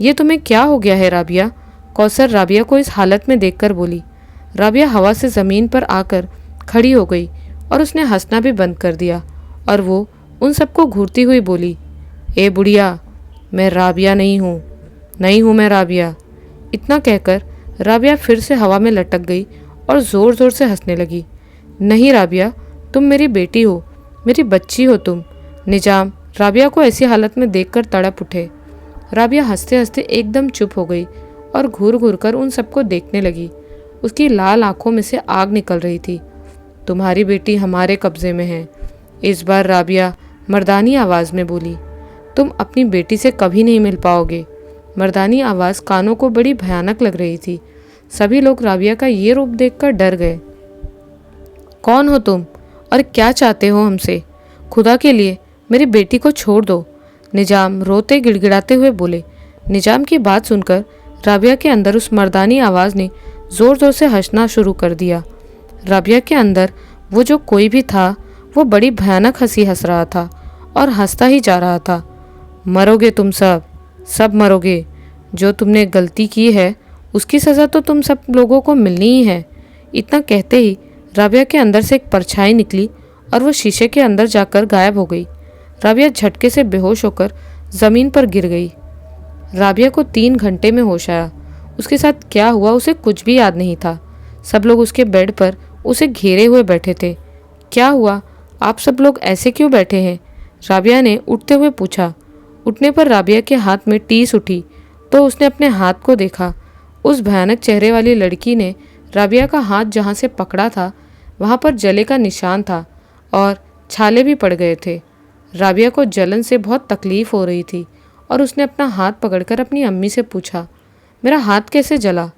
Speaker 1: ये तुम्हें क्या हो गया है राबिया? कौसर राबिया को इस हालत में देखकर बोली। राबिया हवा से ज़मीन पर आकर खड़ी हो गई और उसने हंसना भी बंद कर दिया और वो उन सबको घूरती हुई बोली, ए बुढ़िया, मैं राबिया नहीं हूँ मैं राबिया। इतना कहकर राबिया फिर से हवा में लटक गई और ज़ोर ज़ोर से हंसने लगी। नहीं राबिया, तुम मेरी बेटी हो, मेरी बच्ची हो तुम। निजाम राबिया को ऐसी हालत में देखकर तड़प उठे। राबिया हंसते हंसते एकदम चुप हो गई और घूर घूर कर उन सबको देखने लगी। उसकी लाल आंखों में से आग निकल रही थी। तुम्हारी बेटी हमारे कब्जे में है, इस बार राबिया मर्दानी आवाज़ में बोली। तुम अपनी बेटी से कभी नहीं मिल पाओगे। मर्दानी आवाज़ कानों को बड़ी भयानक लग रही थी। सभी लोग राबिया का ये रूप देखकर डर गए। कौन हो तुम और क्या चाहते हो हमसे? खुदा के लिए मेरी बेटी को छोड़ दो, निजाम रोते गिड़गिड़ाते हुए बोले। निजाम की बात सुनकर राबिया के अंदर उस मर्दानी आवाज़ ने ज़ोर ज़ोर से हंसना शुरू कर दिया। राबिया के अंदर वो जो कोई भी था, वो बड़ी भयानक हंसी हंस रहा था और हंसता ही जा रहा था। मरोगे तुम सब मरोगे। जो तुमने गलती की है उसकी सज़ा तो तुम सब लोगों को मिलनी ही है। इतना कहते ही राबिया के अंदर से एक परछाई निकली और वो शीशे के अंदर जाकर गायब हो गई। राबिया झटके से बेहोश होकर ज़मीन पर गिर गई। राबिया को 3 घंटे में होश आया। उसके साथ क्या हुआ उसे कुछ भी याद नहीं था। सब लोग उसके बेड पर उसे घेरे हुए बैठे थे। क्या हुआ? आप सब लोग ऐसे क्यों बैठे हैं? राबिया ने उठते हुए पूछा। उठने पर राबिया के हाथ में टीस उठी तो उसने अपने हाथ को देखा। उस भयानक चेहरे वाली लड़की ने राबिया का हाथ जहाँ से पकड़ा था वहाँ पर जले का निशान था और छाले भी पड़ गए थे। राबिया को जलन से बहुत तकलीफ़ हो रही थी और उसने अपना हाथ पकड़कर अपनी अम्मी से पूछा, मेरा हाथ कैसे जला?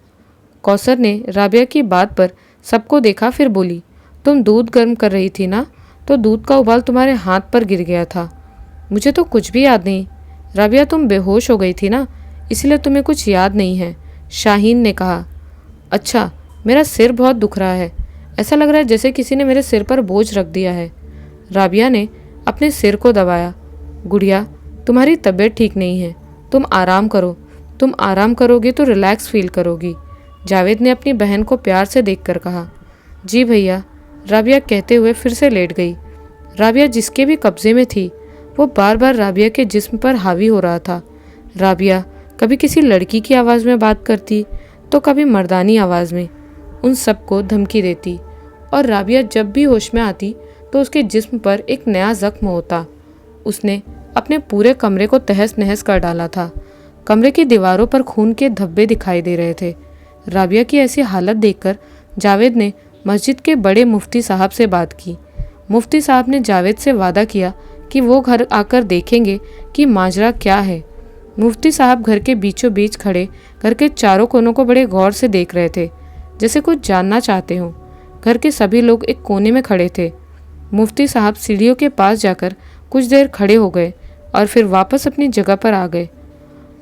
Speaker 1: कौसर ने राबिया की बात पर सबको देखा, फिर बोली, तुम दूध गर्म कर रही थी ना, तो दूध का उबाल तुम्हारे हाथ पर गिर गया था। मुझे तो कुछ भी याद नहीं। राबिया, तुम बेहोश हो गई थी ना, इसलिए तुम्हें कुछ याद नहीं है, शाहीन ने कहा। अच्छा, मेरा सिर बहुत दुख रहा है, ऐसा लग रहा है जैसे किसी ने मेरे सिर पर बोझ रख दिया है। राबिया ने अपने सिर को दबाया। गुड़िया, तुम्हारी तबीयत ठीक नहीं है, तुम आराम करो। तुम आराम करोगे तो रिलैक्स फील करोगी, जावेद ने अपनी बहन को प्यार से देखकर कहा। जी भैया, राबिया कहते हुए फिर से लेट गई। राबिया जिसके भी कब्जे में थी वो बार बार राबिया के जिस्म पर हावी हो रहा था। राबिया कभी किसी लड़की की आवाज़ में बात करती तो कभी मर्दानी आवाज़ में उन सबको धमकी देती और राबिया जब भी होश में आती तो उसके जिस्म पर एक नया जख्म होता। उसने अपने पूरे कमरे को तहस नहस कर डाला था। कमरे की दीवारों पर खून के धब्बे दिखाई दे रहे थे। राबिया की ऐसी हालत देखकर जावेद ने मस्जिद के बड़े मुफ्ती साहब से बात की। मुफ्ती साहब ने जावेद से वादा किया कि वो घर आकर देखेंगे कि माजरा क्या है। मुफ्ती साहब घर के बीचों बीच खड़े घर के चारों कोनों को बड़े गौर से देख रहे थे, जैसे कुछ जानना चाहते हों। घर के सभी लोग एक कोने में खड़े थे। मुफ्ती साहब सीढ़ियों के पास जाकर कुछ देर खड़े हो गए और फिर वापस अपनी जगह पर आ गए।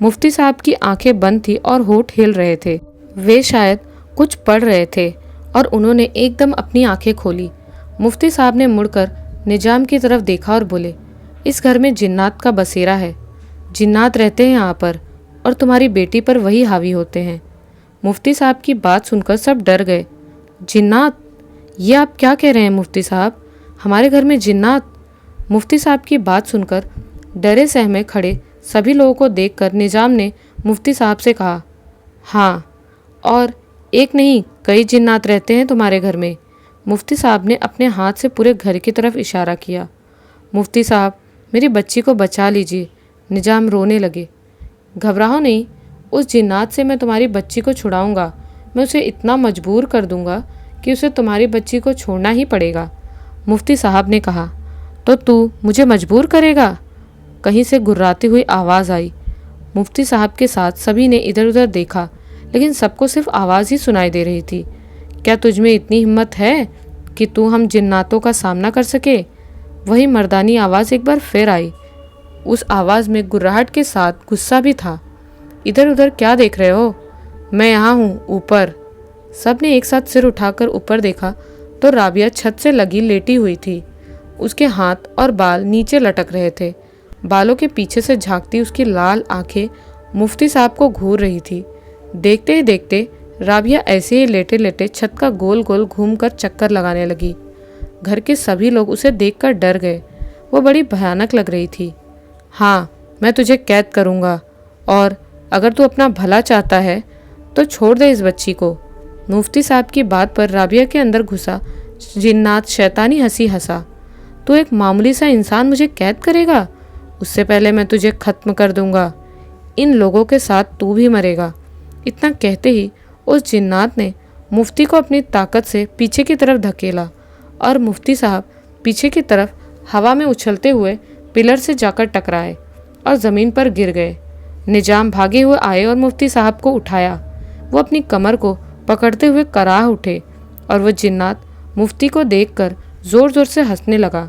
Speaker 1: मुफ्ती साहब की आंखें बंद थी और होठ हिल रहे थे। वे शायद कुछ पढ़ रहे थे और उन्होंने एकदम अपनी आंखें खोली। मुफ्ती साहब ने मुड़कर निजाम की तरफ देखा और बोले, इस घर में जिन्नात का बसेरा है। जिन्नात रहते हैं यहाँ पर और तुम्हारी बेटी पर वही हावी होते हैं। मुफ्ती साहब की बात सुनकर सब डर गए। जिन्नात? ये आप क्या कह रहे हैं मुफ्ती साहब? हमारे घर में जिन्नात? मुफ्ती साहब की बात सुनकर डरे सहमे खड़े सभी लोगों को देखकर निजाम ने मुफ्ती साहब से कहा, हाँ, और एक नहीं कई जिन्नात रहते हैं तुम्हारे घर में। मुफ्ती साहब ने अपने हाथ से पूरे घर की तरफ इशारा किया। मुफ्ती साहब, मेरी बच्ची को बचा लीजिए। निजाम रोने लगे। घबराओ नहीं, उस जिन्नात से मैं तुम्हारी बच्ची को छुड़ाऊंगा। मैं उसे इतना मजबूर कर दूंगा कि उसे तुम्हारी बच्ची को छोड़ना ही पड़ेगा। मुफ्ती साहब ने कहा, तो तू मुझे मजबूर करेगा? कहीं से गुर्राती हुई आवाज़ आई। मुफ्ती साहब के साथ सभी ने इधर उधर देखा, लेकिन सबको सिर्फ आवाज़ ही सुनाई दे रही थी। क्या तुझमें इतनी हिम्मत है कि तू हम जिन्नातों का सामना कर सके? वही मर्दानी आवाज़ एक बार फिर आई। उस आवाज़ में गुर्राहट के साथ गुस्सा भी था। इधर उधर क्या देख रहे हो? मैं यहाँ हूँ, ऊपर। सब ने एक साथ सिर उठाकर ऊपर देखा तो राबिया छत से लगी लेटी हुई थी। उसके हाथ और बाल नीचे लटक रहे थे। बालों के पीछे से झांकती उसकी लाल आंखें मुफ्ती साहब को घूर रही थी। देखते ही देखते राबिया ऐसे ही लेटे लेटे छत का गोल गोल घूमकर चक्कर लगाने लगी। घर के सभी लोग उसे देखकर डर गए। वो बड़ी भयानक लग रही थी। हाँ, मैं तुझे कैद करूँगा और अगर तू अपना भला चाहता है तो छोड़ दे इस बच्ची को। मुफ्ती साहब की बात पर राबिया के अंदर घुसा जिन्नात शैतानी हंसी हंसा। तू एक मामूली सा इंसान मुझे कैद करेगा? उससे पहले मैं तुझे खत्म कर दूंगा। इन लोगों के साथ तू भी मरेगा। इतना कहते ही उस जिन्नात ने मुफ्ती को अपनी ताकत से पीछे की तरफ धकेला और मुफ्ती साहब पीछे की तरफ हवा में उछलते हुए पिलर से जाकर टकराए और ज़मीन पर गिर गए। निजाम भागे हुए आए और मुफ्ती साहब को उठाया। वो अपनी कमर को पकड़ते हुए कराह उठे और वह जिन्नात मुफ्ती को देखकर ज़ोर ज़ोर से हंसने लगा।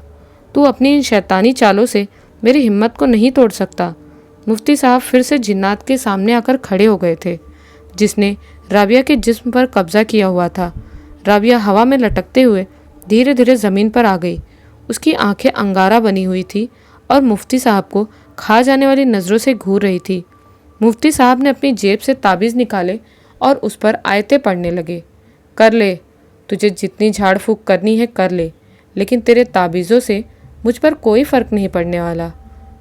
Speaker 1: तू अपनी इन शैतानी चालों से मेरी हिम्मत को नहीं तोड़ सकता। मुफ्ती साहब फिर से जिन्नात के सामने आकर खड़े हो गए थे, जिसने राबिया के जिस्म पर कब्जा किया हुआ था। राबिया हवा में लटकते हुए धीरे धीरे ज़मीन पर आ गई। उसकी आंखें अंगारा बनी हुई थी और मुफ्ती साहब को खा जाने वाली नज़रों से घूर रही थी। मुफ्ती साहब ने अपनी जेब से ताबीज़ निकाले और उस पर आयतें पढ़ने लगे। कर ले, तुझे जितनी झाड़ फूक करनी है कर ले, लेकिन तेरे ताबीज़ों से मुझ पर कोई फ़र्क नहीं पड़ने वाला।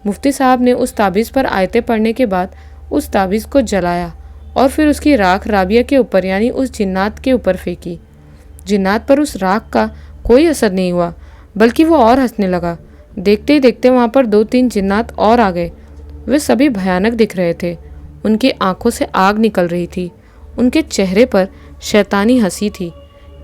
Speaker 1: मुफ्ती साहब ने उस ताबीज़ पर आयतें पढ़ने के बाद उस ताबीज़ को जलाया और फिर उसकी राख राबिया के ऊपर यानी उस जिन्नात के ऊपर फेंकी। जिन्नात पर उस राख का कोई असर नहीं हुआ, बल्कि वो और हंसने लगा। देखते ही देखते वहाँ पर 2-3 जिन्नात और आ गए। वे सभी भयानक दिख रहे थे। उनकी आंखों से आग निकल रही थी। उनके चेहरे पर शैतानी हंसी थी।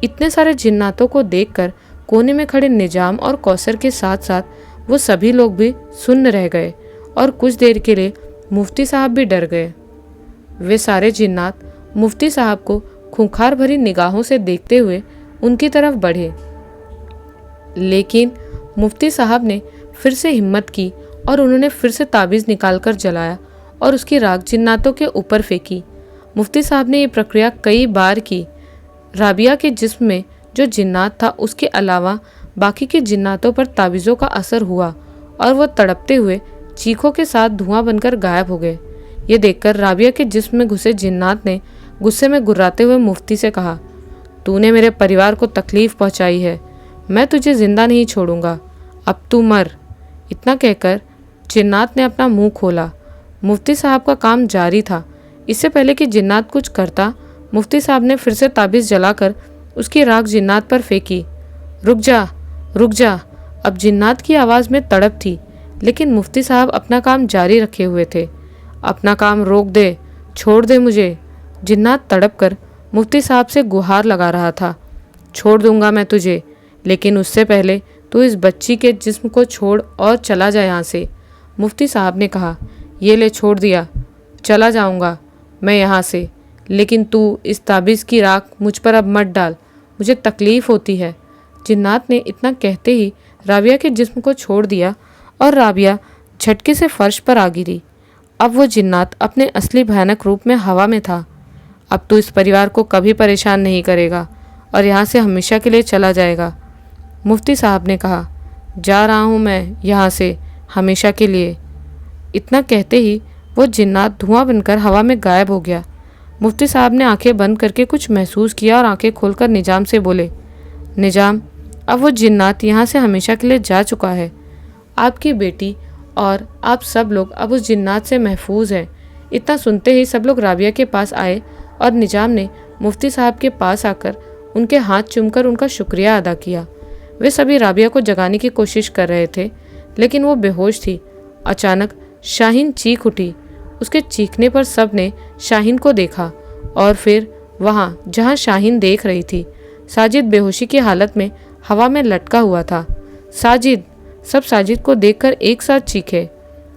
Speaker 1: इतने सारे जिन्नातों को देखकर कोने में खड़े निजाम और कौसर के साथ साथ वो सभी लोग भी सुन्न रह गए और कुछ देर के लिए मुफ्ती साहब भी डर गए। वे सारे जिन्नात मुफ्ती साहब को खूंखार भरी निगाहों से देखते हुए उनकी तरफ बढ़े, लेकिन मुफ्ती साहब ने फिर से हिम्मत की और उन्होंने फिर से ताबीज़ निकालकर जलाया और उसकी राख जिन्नातों के ऊपर फेंकी। मुफ्ती साहब ने ये प्रक्रिया कई बार की। राबिया के जिस्म में जो जिन्नात था उसके अलावा बाकी के जिन्नातों पर ताबीज़ों का असर हुआ और वह तड़पते हुए चीखों के साथ धुआं बनकर गायब हो गए। ये देखकर राबिया के जिस्म में घुसे जिन्नात ने गुस्से में गुर्राते हुए मुफ्ती से कहा, तूने मेरे परिवार को तकलीफ़ पहुंचाई है, मैं तुझे ज़िंदा नहीं छोड़ूंगा, अब तू मर। इतना कहकर जिन्नात ने अपना मुंह खोला। मुफ्ती साहब का काम जारी था। इससे पहले कि जिन्नात कुछ करता, मुफ्ती साहब ने फिर से ताबीज़ जलाकर उसकी राख जिन्नात पर फेंकी। रुक जा, रुक जा। अब जिन्नात की आवाज़ में तड़प थी, लेकिन मुफ्ती साहब अपना काम जारी रखे हुए थे। अपना काम रोक दे, छोड़ दे मुझे। जिन्नात तड़प कर मुफ्ती साहब से गुहार लगा रहा था। छोड़ दूंगा मैं तुझे, लेकिन उससे पहले तू इस बच्ची के जिस्म को छोड़ और चला जा यहाँ से। मुफ्ती साहब ने कहा, ये ले छोड़ दिया, चला जाऊंगा मैं यहाँ से, लेकिन तू इस ताबीज़ की राख मुझ पर अब मत डाल, मुझे तकलीफ़ होती है। जिन्नात ने इतना कहते ही राबिया के जिस्म को छोड़ दिया और राबिया झटके से फर्श पर आ गिरी। अब वो जिन्नात अपने असली भयानक रूप में हवा में था। अब तू इस परिवार को कभी परेशान नहीं करेगा और यहाँ से हमेशा के लिए चला जाएगा। मुफ्ती साहब ने कहा, जा रहा हूँ मैं यहाँ से हमेशा के लिए। इतना कहते ही वो जिन्नात धुआं बनकर हवा में गायब हो गया। मुफ्ती साहब ने आंखें बंद करके कुछ महसूस किया और आंखें खोलकर निजाम से बोले, निजाम, अब वो जिन्नात यहाँ से हमेशा के लिए जा चुका है। आपकी बेटी और आप सब लोग अब उस जिन्नात से महफूज हैं। इतना सुनते ही सब लोग राबिया के पास आए और निजाम ने मुफ्ती साहब के पास आकर उनके हाथ चूमकर उनका शुक्रिया अदा किया। वे सभी राबिया को जगाने की कोशिश कर रहे थे, लेकिन वो बेहोश थी। अचानक शाहीन चीख उठी। उसके चीखने पर सब ने शाहीन को देखा और फिर वहाँ जहाँ शाहीन देख रही थी, साजिद बेहोशी की हालत में हवा में लटका हुआ था। साजिद! सब साजिद को देखकर एक साथ चीखे।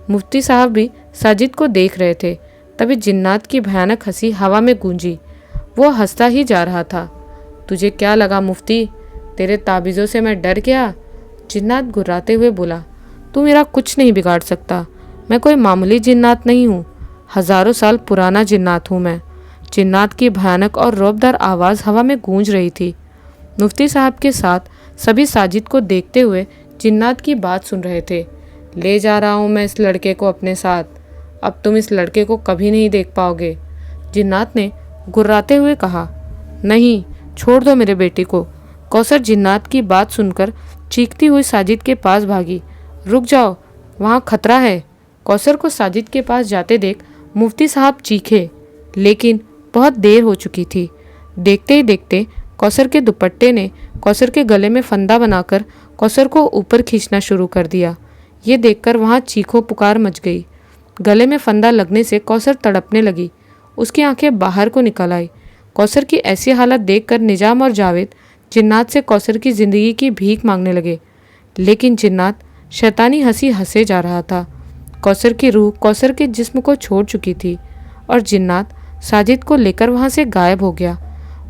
Speaker 1: मुफ्ती साहब भी साजिद को देख रहे थे। तभी जिन्नात की भयानक हंसी हवा में गूंजी। वो हंसता ही जा रहा था। तुझे क्या लगा मुफ्ती, तेरे ताबीज़ों से मैं डर गया? जिन्नात गुर्राते हुए बोला, तू मेरा कुछ नहीं बिगाड़ सकता। मैं कोई मामूली जिन्नात नहीं हूँ, हज़ारों साल पुराना जिन्नात हूँ मैं। जिन्नात की भयानक और रौबदार आवाज़ हवा में गूंज रही थी। मुफ्ती साहब के साथ सभी साजिद को देखते हुए जिन्नात की बात सुन रहे थे। ले जा रहा हूँ मैं इस लड़के को अपने साथ, अब तुम इस लड़के को कभी नहीं देख पाओगे। जिन्नात ने गुर्राते हुए कहा, नहीं, छोड़ दो मेरे बेटे को। कौसर जिन्नात की बात सुनकर चीखती हुई साजिद के पास भागी। रुक जाओ, वहाँ खतरा है। कौसर को साजिद के पास जाते देख मुफ्ती साहब चीखे, लेकिन बहुत देर हो चुकी थी। देखते ही देखते कौसर के दुपट्टे ने कौसर के गले में फंदा बनाकर कौसर को ऊपर खींचना शुरू कर दिया। ये देखकर वहाँ चीखों पुकार मच गई। गले में फंदा लगने से कौसर तड़पने लगी। उसकी आंखें बाहर को निकल आई। कौसर की ऐसी हालत देखकर निजाम और जावेद जिन्नात से कौसर की ज़िंदगी की भीख मांगने लगे, लेकिन जिन्नात शैतानी हंसी हंसे जा रहा था। कौसर की रूह कौसर के जिस्म को छोड़ चुकी थी और जिन्नात साजिद को लेकर वहाँ से गायब हो गया।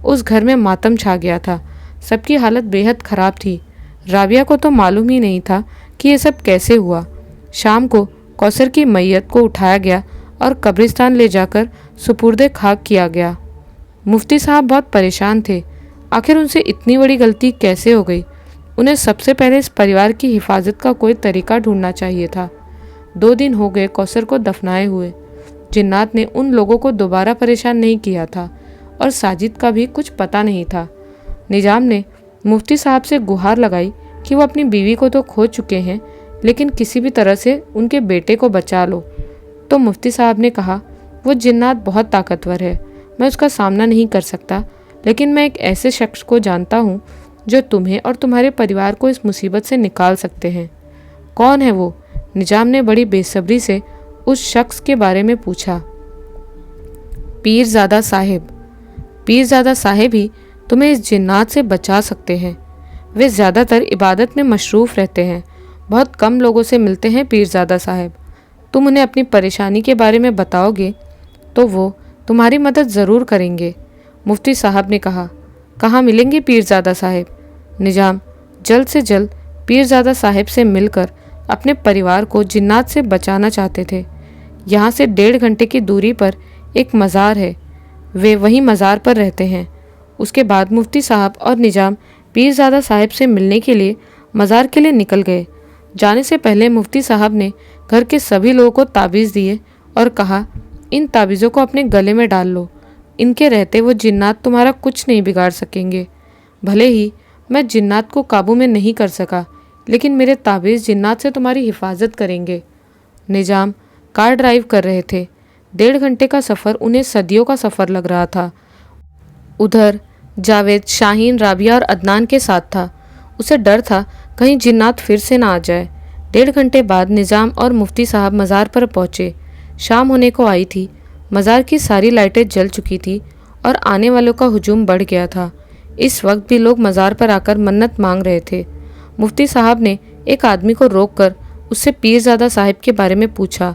Speaker 1: उस घर में मातम छा गया था। सबकी हालत बेहद ख़राब थी। राबिया को तो मालूम ही नहीं था कि ये सब कैसे हुआ। शाम को कौसर की मैयत को उठाया गया और कब्रिस्तान ले जाकर सुपुर्दे खाक किया गया। मुफ्ती साहब बहुत परेशान थे। आखिर उनसे इतनी बड़ी गलती कैसे हो गई? उन्हें सबसे पहले इस परिवार की हिफाजत का कोई तरीका ढूंढना चाहिए था। 2 दिन हो गए कौसर को दफनाए हुए। जिन्नात ने उन लोगों को दोबारा परेशान नहीं किया था और साजिद का भी कुछ पता नहीं था। निजाम ने मुफ्ती साहब से गुहार लगाई कि वो अपनी बीवी को तो खो चुके हैं, लेकिन किसी भी तरह से उनके बेटे को बचा लो। तो मुफ्ती साहब ने कहा, वो जिन्नात बहुत ताकतवर है, मैं उसका सामना नहीं कर सकता, लेकिन मैं एक ऐसे शख्स को जानता हूँ जो तुम्हें और तुम्हारे परिवार को इस मुसीबत से निकाल सकते हैं। कौन है वो? निजाम ने बड़ी बेसब्री से उस शख्स के बारे में पूछा। पीरज़ादा साहिब। पीरज़ादा साहिब ही तुम्हें इस जिन्नात से बचा सकते हैं। वे ज़्यादातर इबादत में मशरूफ़ रहते हैं, बहुत कम लोगों से मिलते हैं पीरज़ादा साहिब। तुम उन्हें अपनी परेशानी के बारे में बताओगे तो वो तुम्हारी मदद ज़रूर करेंगे। मुफ्ती साहब ने कहा, कहाँ मिलेंगे पीरज़ादा साहिब? निजाम जल्द से जल्द पीरज़ादा साहिब से मिलकर अपने परिवार को जिन्नात से बचाना चाहते थे। यहाँ से 1.5 घंटे की दूरी पर एक मज़ार है, वे वहीं मज़ार पर रहते हैं। उसके बाद मुफ्ती साहब और निजाम पीरज़ादा साहिब से मिलने के लिए मज़ार के लिए निकल गए। जाने से पहले मुफ्ती साहब ने घर के सभी लोगों को ताबीज़ दिए और कहा, इन ताबीज़ों को अपने गले में डाल लो। इनके रहते वो जिन्नात तुम्हारा कुछ नहीं बिगाड़ सकेंगे। भले ही मैं जिन्नात को काबू में नहीं कर सका, लेकिन मेरे ताबीज़ जिन्नात से तुम्हारी हिफाजत करेंगे। निजाम कार ड्राइव कर रहे थे। 1.5 घंटे का सफ़र उन्हें सदियों का सफ़र लग रहा था। उधर जावेद, शाहीन, राबिया और अदनान के साथ था। उसे डर था कहीं जिन्नात फिर से ना आ जाए। 1.5 घंटे बाद निज़ाम और मुफ्ती साहब मज़ार पर पहुँचे। शाम होने को आई थी। मज़ार की सारी लाइटें जल चुकी थी और आने वालों का हुजूम बढ़ गया था। इस वक्त भी लोग मज़ार पर आकर मन्नत मांग रहे थे। मुफ्ती साहब ने एक आदमी को रोककर उससे पीरज़ादा साहिब के बारे में पूछा।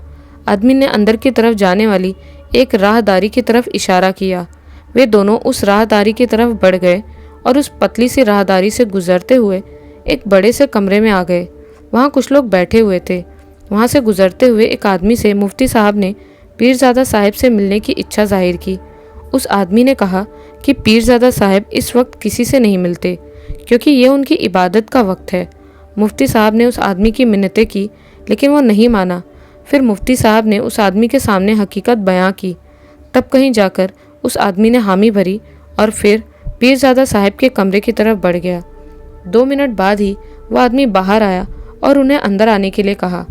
Speaker 1: आदमी ने अंदर की तरफ जाने वाली एक राहदारी की तरफ इशारा किया। वे दोनों उस राहदारी की तरफ बढ़ गए और उस पतली सी राहदारी से गुजरते हुए एक बड़े से कमरे में आ गए। वहाँ कुछ लोग बैठे हुए थे। वहाँ से गुजरते हुए एक आदमी से मुफ्ती साहब ने पीरज़ादा साहिब से मिलने की इच्छा जाहिर की। उस आदमी ने कहा कि पीरज़ादा साहिब इस वक्त किसी से नहीं मिलते क्योंकि ये उनकी इबादत का वक्त है। मुफ्ती साहब ने उस आदमी की मिन्नतें की लेकिन वो नहीं माना। फिर मुफ्ती साहब ने उस आदमी के सामने हकीकत बयां की। तब कहीं जाकर उस आदमी ने हामी भरी और फिर पीरज़ादा साहिब के कमरे की तरफ बढ़ गया। 2 मिनट बाद ही वह आदमी बाहर आया और उन्हें अंदर आने के लिए कहा।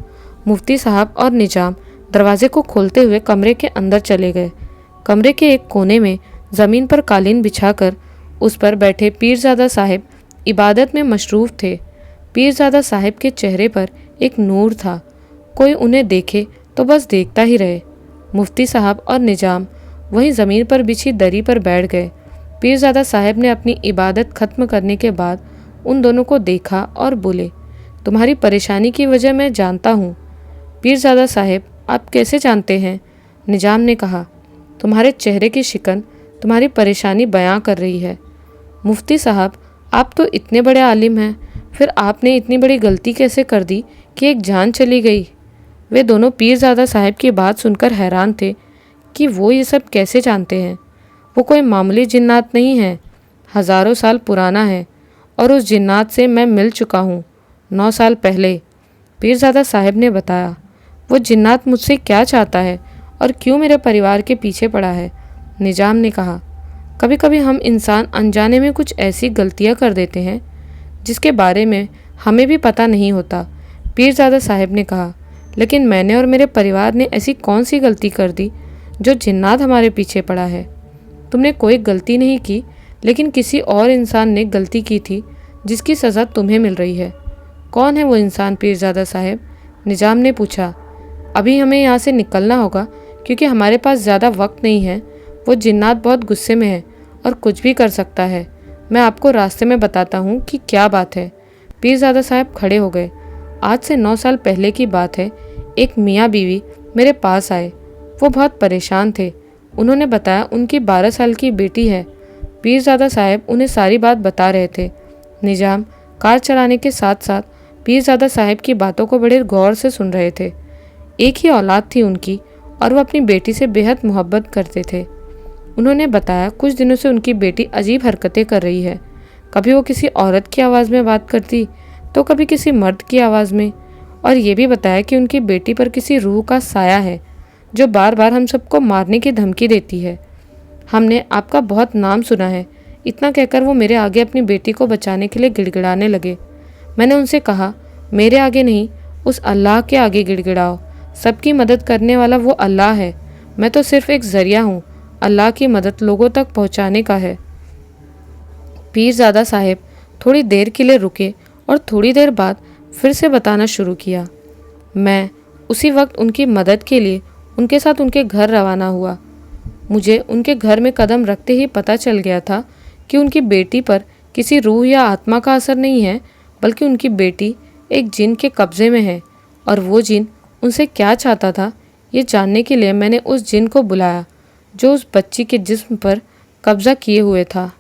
Speaker 1: मुफ्ती साहब और निजाम दरवाजे को खोलते हुए कमरे के अंदर चले गए। कमरे के एक कोने में ज़मीन पर कालीन बिछाकर उस पर बैठे पीरज़ादा साहिब इबादत में मशरूफ़ थे। पीरज़ादा साहिब के चेहरे पर एक नूर था। कोई उन्हें देखे तो बस देखता ही रहे। मुफ्ती साहब और निजाम वहीं ज़मीन पर बिछी दरी पर बैठ गए। पीरज़ादा साहिब ने अपनी इबादत ख़त्म करने के बाद उन दोनों को देखा और बोले, तुम्हारी परेशानी की वजह मैं जानता हूँ। पीरज़ादा साहिब, आप कैसे जानते हैं? निजाम ने कहा, तुम्हारे चेहरे की शिकन तुम्हारी परेशानी बयां कर रही है। मुफ्ती साहब, आप तो इतने बड़े आलिम हैं, फिर आपने इतनी बड़ी गलती कैसे कर दी कि एक जान चली गई? वे दोनों पीरज़ादा साहिब की बात सुनकर हैरान थे कि वो ये सब कैसे जानते हैं। वो कोई मामूली जिन्नात नहीं है, हज़ारों साल पुराना है और उस जिन्नात से मैं मिल चुका हूँ 9 साल पहले। पीरज़ादा साहिब ने बताया। वो जिन्नात मुझसे क्या चाहता है और क्यों मेरे परिवार के पीछे पड़ा है? निजाम ने कहा, कभी कभी हम इंसान अनजाने में कुछ ऐसी गलतियाँ कर देते हैं जिसके बारे में हमें भी पता नहीं होता। पीरज़ादा साहिब ने कहा, लेकिन मैंने और मेरे परिवार ने ऐसी कौन सी गलती कर दी जो जिन्नात हमारे पीछे पड़ा है? तुमने कोई गलती नहीं की, लेकिन किसी और इंसान ने गलती की थी जिसकी सज़ा तुम्हें मिल रही है। कौन है वो इंसान पीरज़ादा साहिब? निजाम ने पूछा। अभी हमें यहाँ से निकलना होगा क्योंकि हमारे पास ज़्यादा वक्त नहीं है। वो जिन्नात बहुत गुस्से में है और कुछ भी कर सकता है। मैं आपको रास्ते में बताता हूँ कि क्या बात है। पीरज़ादा साहिब खड़े हो गए। आज से 9 साल पहले की बात है। एक मियाँ बीवी मेरे पास आए। वो बहुत परेशान थे। उन्होंने बताया उनकी 12 साल की बेटी है। पीरज़ादा साहिब उन्हें सारी बात बता रहे थे। निजाम कार चलाने के साथ साथ पीरज़ादा साहिब की बातों को बड़े गौर से सुन रहे थे। एक ही औलाद थी उनकी और वो अपनी बेटी से बेहद मोहब्बत करते थे। उन्होंने बताया कुछ दिनों से उनकी बेटी अजीब हरकतें कर रही है। कभी वो किसी औरत की आवाज़ में बात करती तो कभी किसी मर्द की आवाज़ में, और ये भी बताया कि उनकी बेटी पर किसी रूह का साया है जो बार बार हम सबको मारने की धमकी देती है। हमने आपका बहुत नाम सुना है। इतना कहकर वो मेरे आगे अपनी बेटी को बचाने के लिए गिड़गिड़ाने लगे। मैंने उनसे कहा, मेरे आगे नहीं, उस अल्लाह के आगे गिड़गिड़ाओ। सबकी मदद करने वाला वो अल्लाह है। मैं तो सिर्फ एक ज़रिया हूँ। अल्लाह की मदद लोगों तक पहुँचाने का है। पीरज़ादा साहिब थोड़ी देर के लिए रुके और थोड़ी देर बाद फिर से बताना शुरू किया। मैं उसी वक्त उनकी मदद के लिए उनके साथ उनके घर रवाना हुआ। मुझे उनके घर में कदम रखते ही पता चल गया था कि उनकी बेटी पर किसी रूह या आत्मा का असर नहीं है, बल्कि उनकी बेटी एक जिन के कब्ज़े में है। और वो जिन उनसे क्या चाहता था, ये जानने के लिए मैंने उस जिन को बुलाया जो उस बच्ची के जिस्म पर कब्ज़ा किए हुए था।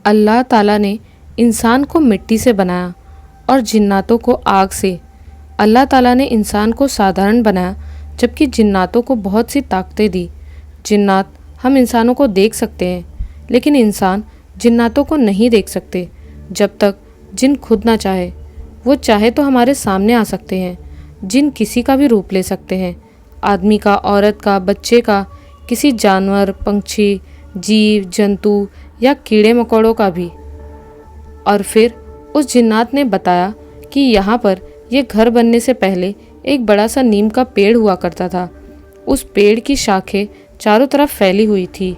Speaker 1: अल्लाह ताला ने इंसान को मिट्टी से बनाया और जिन्नातों को आग से। अल्लाह ताला ने इंसान को साधारण बनाया जबकि जिन्नातों को बहुत सी ताकतें दी। जिन्नात हम इंसानों को देख सकते हैं, लेकिन इंसान जिन्नातों को नहीं देख सकते जब तक जिन खुद ना चाहे। वो चाहे तो हमारे सामने आ सकते हैं। जिन किसी का भी रूप ले सकते हैं, आदमी का, औरत का, बच्चे का, किसी जानवर, पंछी, जीव जंतु या कीड़े मकोड़ों का भी। और फिर उस जिन्नात ने बताया कि यहाँ पर यह घर बनने से पहले एक बड़ा सा नीम का पेड़ हुआ करता था। उस पेड़ की शाखें चारों तरफ फैली हुई थी।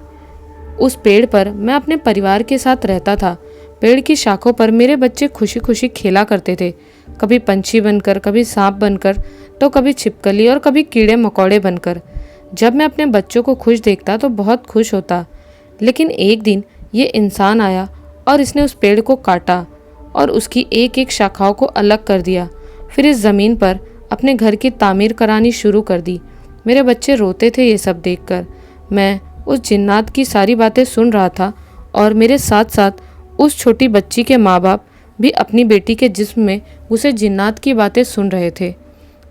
Speaker 1: उस पेड़ पर मैं अपने परिवार के साथ रहता था। पेड़ की शाखों पर मेरे बच्चे खुशी खुशी खेला करते थे, कभी पंछी बनकर, कभी सांप बनकर, तो कभी छिपकली और कभी कीड़े मकोड़े बनकर। जब मैं अपने बच्चों को खुश देखता तो बहुत खुश होता। लेकिन एक दिन ये इंसान आया और इसने उस पेड़ को काटा और उसकी एक एक शाखाओं को अलग कर दिया। फिर इस ज़मीन पर अपने घर की तामीर करानी शुरू कर दी। मेरे बच्चे रोते थे ये सब देखकर। मैं उस जिन्नात की सारी बातें सुन रहा था और मेरे साथ साथ उस छोटी बच्ची के माँ बाप भी अपनी बेटी के जिस्म में उसे जिन्नात की बातें सुन रहे थे।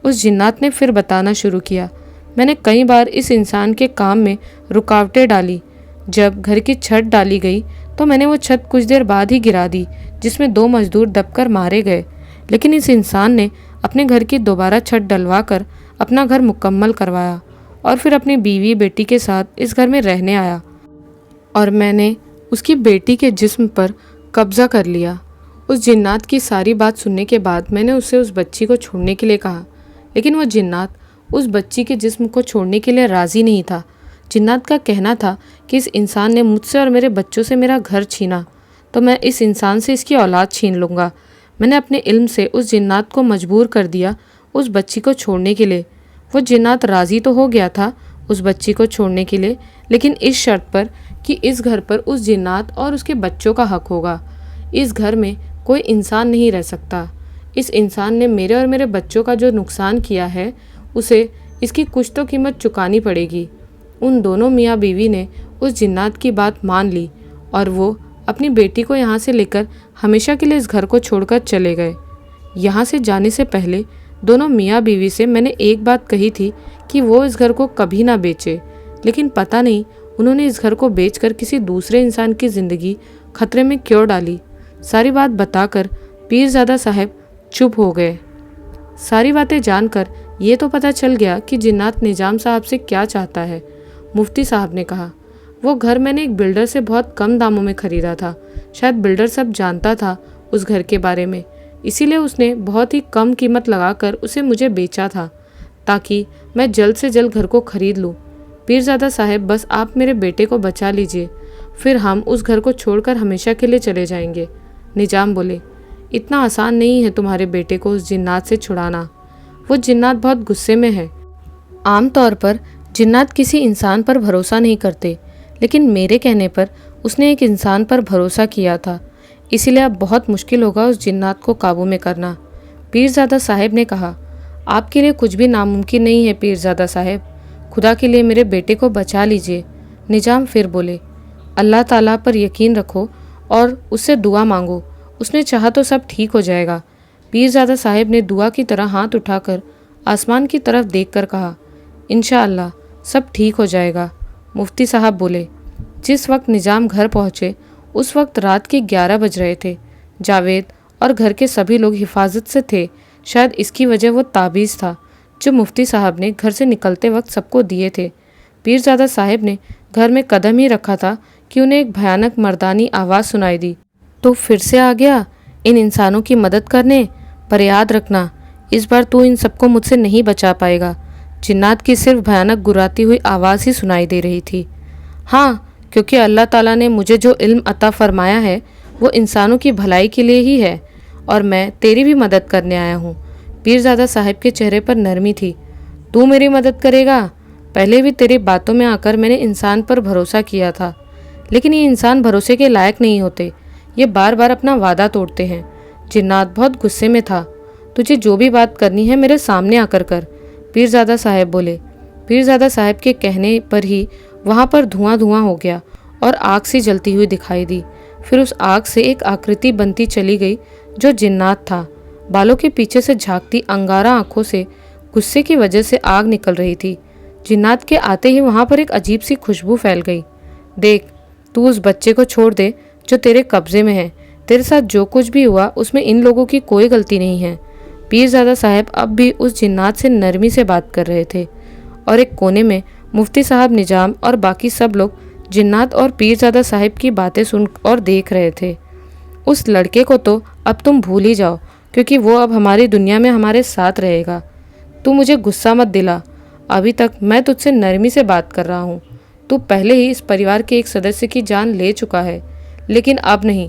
Speaker 1: उस जिन्नात ने फिर बताना शुरू किया, मैंने कई बार इस इंसान के काम में रुकावटें डाली। जब घर की छत डाली गई तो मैंने वो छत कुछ देर बाद ही गिरा दी, जिसमें 2 मजदूर दबकर मारे गए। लेकिन इस इंसान ने अपने घर की दोबारा छत डलवा कर अपना घर मुकम्मल करवाया और फिर अपनी बीवी बेटी के साथ इस घर में रहने आया और मैंने उसकी बेटी के जिस्म पर कब्जा कर लिया। उस जिन्नात की सारी बात सुनने के बाद मैंने उससे उस बच्ची को छोड़ने के लिए कहा, लेकिन वो जिन्नात उस बच्ची के जिस्म को छोड़ने के लिए राज़ी नहीं था। जिन्नात का कहना था कि इस इंसान ने मुझसे और मेरे बच्चों से मेरा घर छीना तो मैं इस इंसान से इसकी औलाद छीन लूँगा। मैंने अपने इल्म से उस जिन्नात को मजबूर कर दिया उस बच्ची को छोड़ने के लिए। वो जिन्नात राज़ी तो हो गया था उस बच्ची को छोड़ने के लिए, लेकिन इस शर्त पर कि इस घर पर उस जिन्नात और उसके बच्चों का हक होगा। इस घर में कोई इंसान नहीं रह सकता। इस इंसान ने मेरे और मेरे बच्चों का जो नुकसान किया है उसे इसकी कुछ तो कीमत चुकानी पड़ेगी। उन दोनों मियाँ बीवी ने उस जिन्नात की बात मान ली और वो अपनी बेटी को यहाँ से लेकर हमेशा के लिए इस घर को छोड़कर चले गए। यहाँ से जाने से पहले दोनों मियाँ बीवी से मैंने एक बात कही थी कि वो इस घर को कभी ना बेचे, लेकिन पता नहीं उन्होंने इस घर को बेचकर किसी दूसरे इंसान की ज़िंदगी खतरे में क्यों डाली। सारी बात बताकर पीरज़ादा साहब चुप हो गए। सारी बातें जानकर ये तो पता चल गया कि जिन्नात निजाम साहब से क्या चाहता है। मुफ्ती साहब ने कहा, वो घर मैंने एक बिल्डर से बहुत कम दामों में ख़रीदा था। शायद बिल्डर सब जानता था उस घर के बारे में, इसीलिए उसने बहुत ही कम कीमत लगाकर उसे मुझे बेचा था ताकि मैं जल्द से जल्द घर को ख़रीद लूँ। पीरज़ादा साहब, बस आप मेरे बेटे को बचा लीजिए, फिर हम उस घर को छोड़कर हमेशा के लिए चले जाएंगे। निजाम बोले, इतना आसान नहीं है तुम्हारे बेटे को उस जिन्नात से छुड़ाना। वो जिन्नात बहुत गुस्से में है। आम तौर पर जिन्नात किसी इंसान पर भरोसा नहीं करते, लेकिन मेरे कहने पर उसने एक इंसान पर भरोसा किया था, इसीलिए अब बहुत मुश्किल होगा उस जिन्नात को काबू में करना। पीरज़ादा साहब ने कहा, आपके लिए कुछ भी नामुमकिन नहीं है पीरज़ादा साहब, खुदा के लिए मेरे बेटे को बचा लीजिए। निजाम फिर बोले, अल्लाह ताला पर यकीन रखो और उससे दुआ मांगो, उसने चाहा तो सब ठीक हो जाएगा। पीरज़ादा साहब ने दुआ की तरह हाथ उठाकर आसमान की तरफ देखकर कहा, इंशाअल्लाह सब ठीक हो जाएगा। मुफ्ती साहब बोले, जिस वक्त निजाम घर पहुँचे उस वक्त रात के 11 बज रहे थे। जावेद और घर के सभी लोग हिफाजत से थे। शायद इसकी वजह वो ताबीज़ था जो मुफ्ती साहब ने घर से निकलते वक्त सबको दिए थे। पीरज़ादा साहब ने घर में कदम ही रखा था कि उन्हें एक भयानक मर्दानी आवाज़ सुनाई दी, तो फिर से आ गया इन इंसानों की मदद करने, पर याद रखना इस बार तू इन सबको मुझसे नहीं बचा पाएगा। जिन्नात की सिर्फ भयानक गुर्राती हुई आवाज़ ही सुनाई दे रही थी। हाँ, क्योंकि अल्लाह ताला ने मुझे जो इल्म अता फरमाया है वो इंसानों की भलाई के लिए ही है और मैं तेरी भी मदद करने आया हूँ। पीरज़ादा साहब के चेहरे पर नरमी थी। तू मेरी मदद करेगा? पहले भी तेरी बातों में आकर मैंने इंसान पर भरोसा किया था, लेकिन ये इंसान भरोसे के लायक नहीं होते, ये बार बार अपना वादा तोड़ते हैं। जिन्नात बहुत गुस्से में था। तुझे जो भी बात करनी है मेरे सामने आकर कर, पीरज़ादा साहब बोले। पीरज़ादा साहब के कहने पर ही वहाँ पर धुआं धुआं हो गया और आग सी जलती हुई दिखाई दी। फिर उस आग से एक आकृति बनती चली गई जो जिन्नात था। बालों के पीछे से झांकती अंगारा आंखों से गुस्से की वजह से आग निकल रही थी। जिन्नात के आते ही वहाँ पर एक अजीब सी खुशबू फैल गई। देख, तू उस बच्चे को छोड़ दे जो तेरे कब्जे में है। तेरे साथ जो कुछ भी हुआ उसमें इन लोगों की कोई गलती नहीं है। पीरज़ादा साहब अब भी उस जिन्नात से नरमी से बात कर रहे थे और एक कोने में मुफ्ती साहब, निजाम और बाकी सब लोग जिन्नात और पीरज़ादा साहब की बातें सुन और देख रहे थे। उस लड़के को तो अब तुम भूल ही जाओ, क्योंकि वो अब हमारी दुनिया में हमारे साथ रहेगा। तू मुझे गुस्सा मत दिला, अभी तक मैं तुझसे नरमी से बात कर रहा हूँ। तू पहले ही इस परिवार के एक सदस्य की जान ले चुका है, लेकिन अब नहीं।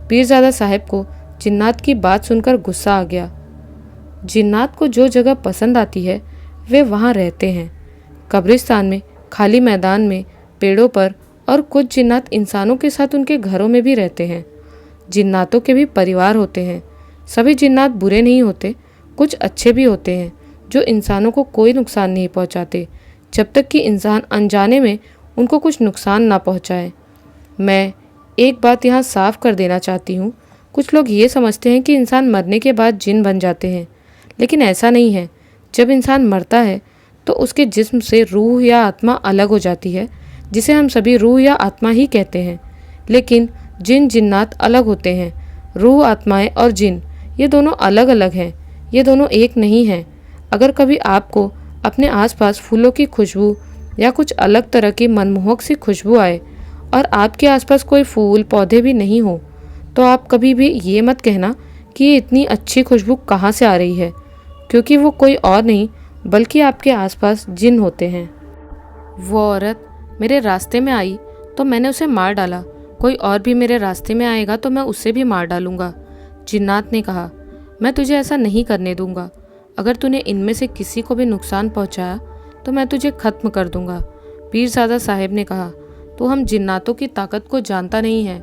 Speaker 1: पीरजादा साहब को जिन्नात की बात सुनकर गुस्सा आ गया। जिन्नात को जो जगह पसंद आती है वे वहाँ रहते हैं। कब्रिस्तान में, खाली मैदान में, पेड़ों पर, और कुछ जिन्नात इंसानों के साथ उनके घरों में भी रहते हैं। जिन्नातों के भी परिवार होते हैं। सभी जिन्नात बुरे नहीं होते, कुछ अच्छे भी होते हैं जो इंसानों को कोई नुकसान नहीं पहुंचाते, जब तक कि इंसान अनजाने में उनको कुछ नुकसान ना पहुंचाए। मैं एक बात यहाँ साफ कर देना चाहती हूँ। कुछ लोग ये समझते हैं कि इंसान मरने के बाद जिन बन जाते हैं, लेकिन ऐसा नहीं है। जब इंसान मरता है तो उसके जिस्म से रूह या आत्मा अलग हो जाती है, जिसे हम सभी रूह या आत्मा ही कहते हैं। लेकिन जिन जिन्नात अलग होते हैं। रूह, आत्माएं और जिन, ये दोनों अलग अलग हैं, ये दोनों एक नहीं हैं। अगर कभी आपको अपने आसपास फूलों की खुशबू या कुछ अलग तरह की मनमोहक सी खुशबू आए और आपके आसपास कोई फूल पौधे भी नहीं हो, तो आप कभी भी ये मत कहना कि ये इतनी अच्छी खुशबू कहाँ से आ रही है, क्योंकि वो कोई और नहीं बल्कि आपके आसपास जिन होते हैं। वो औरत मेरे रास्ते में आई तो मैंने उसे मार डाला। कोई और भी मेरे रास्ते में आएगा तो मैं उसे भी मार डालूंगा। जिन्नात ने कहा, मैं तुझे ऐसा नहीं करने दूंगा। अगर तूने इनमें से किसी को भी नुकसान पहुंचाया तो मैं तुझे ख़त्म कर दूंगा। पीरजादा साहब ने कहा, तो हम जिन्नातों की ताकत को जानता नहीं है।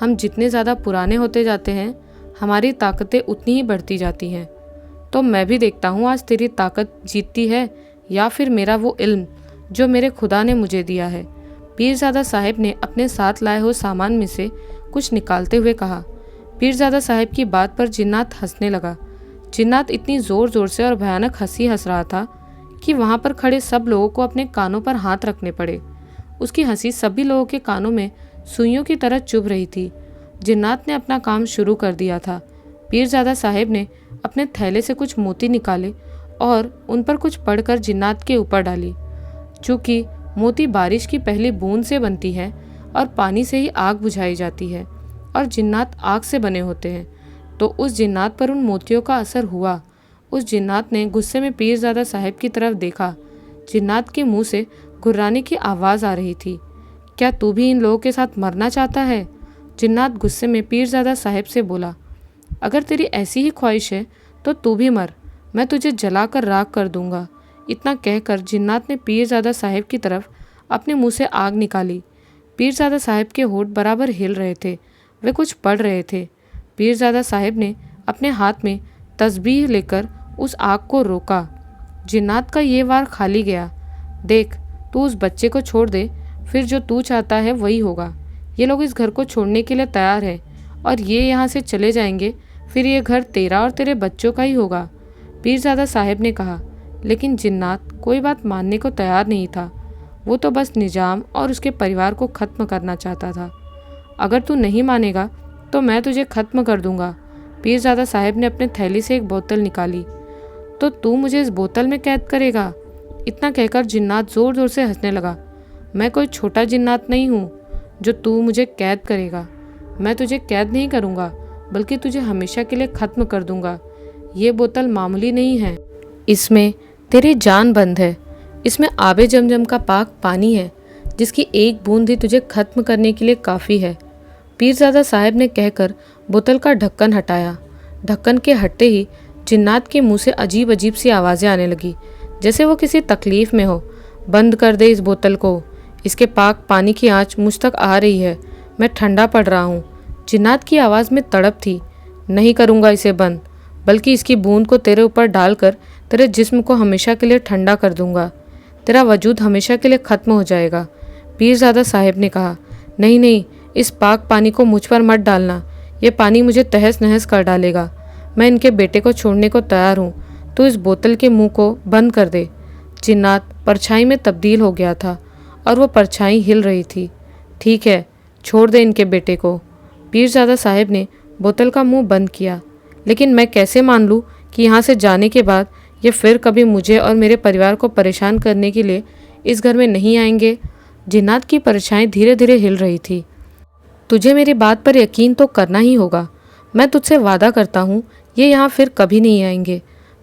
Speaker 1: हम जितने ज़्यादा पुराने होते जाते हैं, हमारी ताकतें उतनी ही बढ़ती जाती हैं। तो मैं भी देखता हूँ आज तेरी ताकत जीतती है या फिर मेरा वो इल्म जो मेरे खुदा ने मुझे दिया है। पीरजादा साहब ने अपने साथ लाए हुए सामान में से कुछ निकालते हुए कहा। पीरजादा साहब की बात पर जिन्नात हंसने लगा। जिन्नात इतनी ज़ोर ज़ोर से और भयानक हंसी हंस रहा था कि वहाँ पर खड़े सब लोगों को अपने कानों पर हाथ रखने पड़े। उसकी हंसी सभी लोगों के कानों में सुइयों की तरह चुभ रही थी। जिन्नात ने अपना काम शुरू कर दिया था। पीरजादा साहब ने अपने थैले से कुछ मोती निकाले और उन पर कुछ पढ़कर जिन्नात के ऊपर डाली। चूँकि मोती बारिश की पहली बूंद से बनती है और पानी से ही आग बुझाई जाती है और जिन्नात आग से बने होते हैं, तो उस जिन्नात पर उन मोतियों का असर हुआ। उस जिन्नात ने गुस्से में पीरजादा साहब की तरफ देखा। जिन्नात के मुंह से घुर्राने की आवाज़ आ रही थी। क्या तू भी इन लोगों के साथ मरना चाहता है? जिन्नात गुस्से में पीरजादा साहब से बोला, अगर तेरी ऐसी ही ख्वाहिश है तो तू भी मर, मैं तुझे जलाकर राख कर दूंगा। इतना कहकर जिन्नात ने पीरजादा साहब की तरफ अपने मुंह से आग निकाली। पीरजादा साहब के होंठ बराबर हिल रहे थे, वे कुछ पढ़ रहे थे। पीरजादा साहब ने अपने हाथ में तस्बीह लेकर उस आग को रोका। जिन्नात का ये वार खाली गया। देख, तू उस बच्चे को छोड़ दे, फिर जो तू चाहता है वही होगा। ये लोग इस घर को छोड़ने के लिए तैयार हैं और ये यहाँ से चले जाएंगे, फिर ये घर तेरा और तेरे बच्चों का ही होगा। पीरजादा साहब ने कहा। लेकिन जिन्नात कोई बात मानने को तैयार नहीं था। वो तो बस निजाम और उसके परिवार को ख़त्म करना चाहता था। अगर तू नहीं मानेगा तो मैं तुझे ख़त्म कर दूंगा। पीरजादा साहब ने अपने थैली से एक बोतल निकाली। तो तू मुझे इस बोतल में कैद करेगा? इतना कहकर जिन्नात ज़ोर ज़ोर से हंसने लगा। मैं कोई छोटा जिन्नात नहीं हूँ जो तू मुझे कैद करेगा। मैं तुझे कैद नहीं करूँगा, बल्कि तुझे हमेशा के लिए ख़त्म कर दूँगा। ये बोतल मामूली नहीं है, इसमें तेरी जान बंद है। इसमें आबे जमजम का पाक पानी है, जिसकी एक बूंद ही तुझे ख़त्म करने के लिए काफ़ी है। पीरजादा साहब ने कहकर बोतल का ढक्कन हटाया। ढक्कन के हटते ही जिन्नात के मुंह से अजीब अजीब सी आवाज़ें आने लगी, जैसे वो किसी तकलीफ़ में हो। बंद कर दे इस बोतल को, इसके पाक पानी की आंच मुझ तक आ रही है, मैं ठंडा पड़ रहा हूँ। जिन्नात की आवाज़ में तड़प थी। नहीं करूँगा इसे बंद, बल्कि इसकी बूंद को तेरे ऊपर डालकर तेरे जिस्म को हमेशा के लिए ठंडा कर दूंगा। तेरा वजूद हमेशा के लिए ख़त्म हो जाएगा। पीरजादा साहब ने कहा। नहीं नहीं, इस पाक पानी को मुझ पर मत डालना, ये पानी मुझे तहस नहस कर डालेगा। मैं इनके बेटे को छोड़ने को तैयार हूँ, तो इस बोतल के मुंह को बंद कर दे। जिन्नात परछाई में तब्दील हो गया था और वो परछाई हिल रही थी। ठीक है, छोड़ दे इनके बेटे को। पीरजादा साहब ने बोतल का मुंह बंद किया। लेकिन मैं कैसे मान लूँ कि यहाँ से जाने के बाद ये फिर कभी मुझे और मेरे परिवार को परेशान करने के लिए इस घर में नहीं आएंगे? जिन्नात की परछाई धीरे धीरे हिल रही थी। तुझे मेरी बात पर यकीन तो करना ही होगा। मैं तुझसे वादा करता हूँ, ये यहाँ फिर कभी नहीं आएंगे।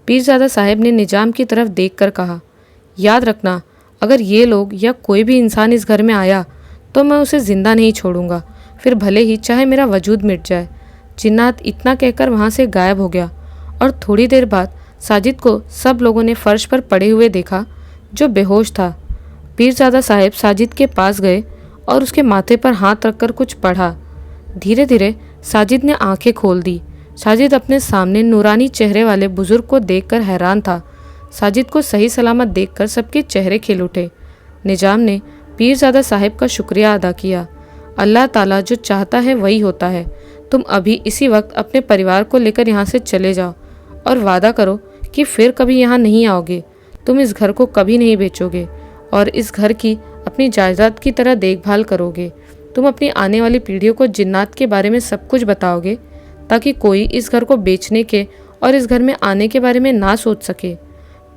Speaker 1: पीरजादा साहब ने निजाम की तरफ देखकर कहा। याद रखना, अगर ये लोग या कोई भी इंसान इस घर में आया तो मैं उसे ज़िंदा नहीं छोड़ूंगा, फिर भले ही चाहे मेरा वजूद मिट जाए। जिन्नात इतना कहकर वहाँ से गायब हो गया और थोड़ी देर बाद साजिद को सब लोगों ने फर्श पर पड़े हुए देखा, जो बेहोश था। पीरजादा साहब साजिद के पास गए और उसके माथे पर हाथ रखकर कुछ पढ़ा। धीरे धीरे साजिद ने आंखें खोल दी। साजिद अपने सामने नूरानी चेहरे वाले बुजुर्ग को देखकर हैरान था। साजिद को सही सलामत देखकर सबके चेहरे खिल उठे। निजाम ने पीरजादा साहब का शुक्रिया अदा किया। अल्लाह ताला जो चाहता है वही होता है। तुम अभी इसी वक्त अपने परिवार को लेकर यहाँ से चले जाओ और वादा करो कि फिर कभी यहाँ नहीं आओगे। तुम इस घर को कभी नहीं बेचोगे और इस घर की अपनी जायदाद की तरह देखभाल करोगे। तुम अपनी आने वाली पीढ़ियों को जिन्नात के बारे में सब कुछ बताओगे ताकि कोई इस घर को बेचने के और इस घर में आने के बारे में ना सोच सके।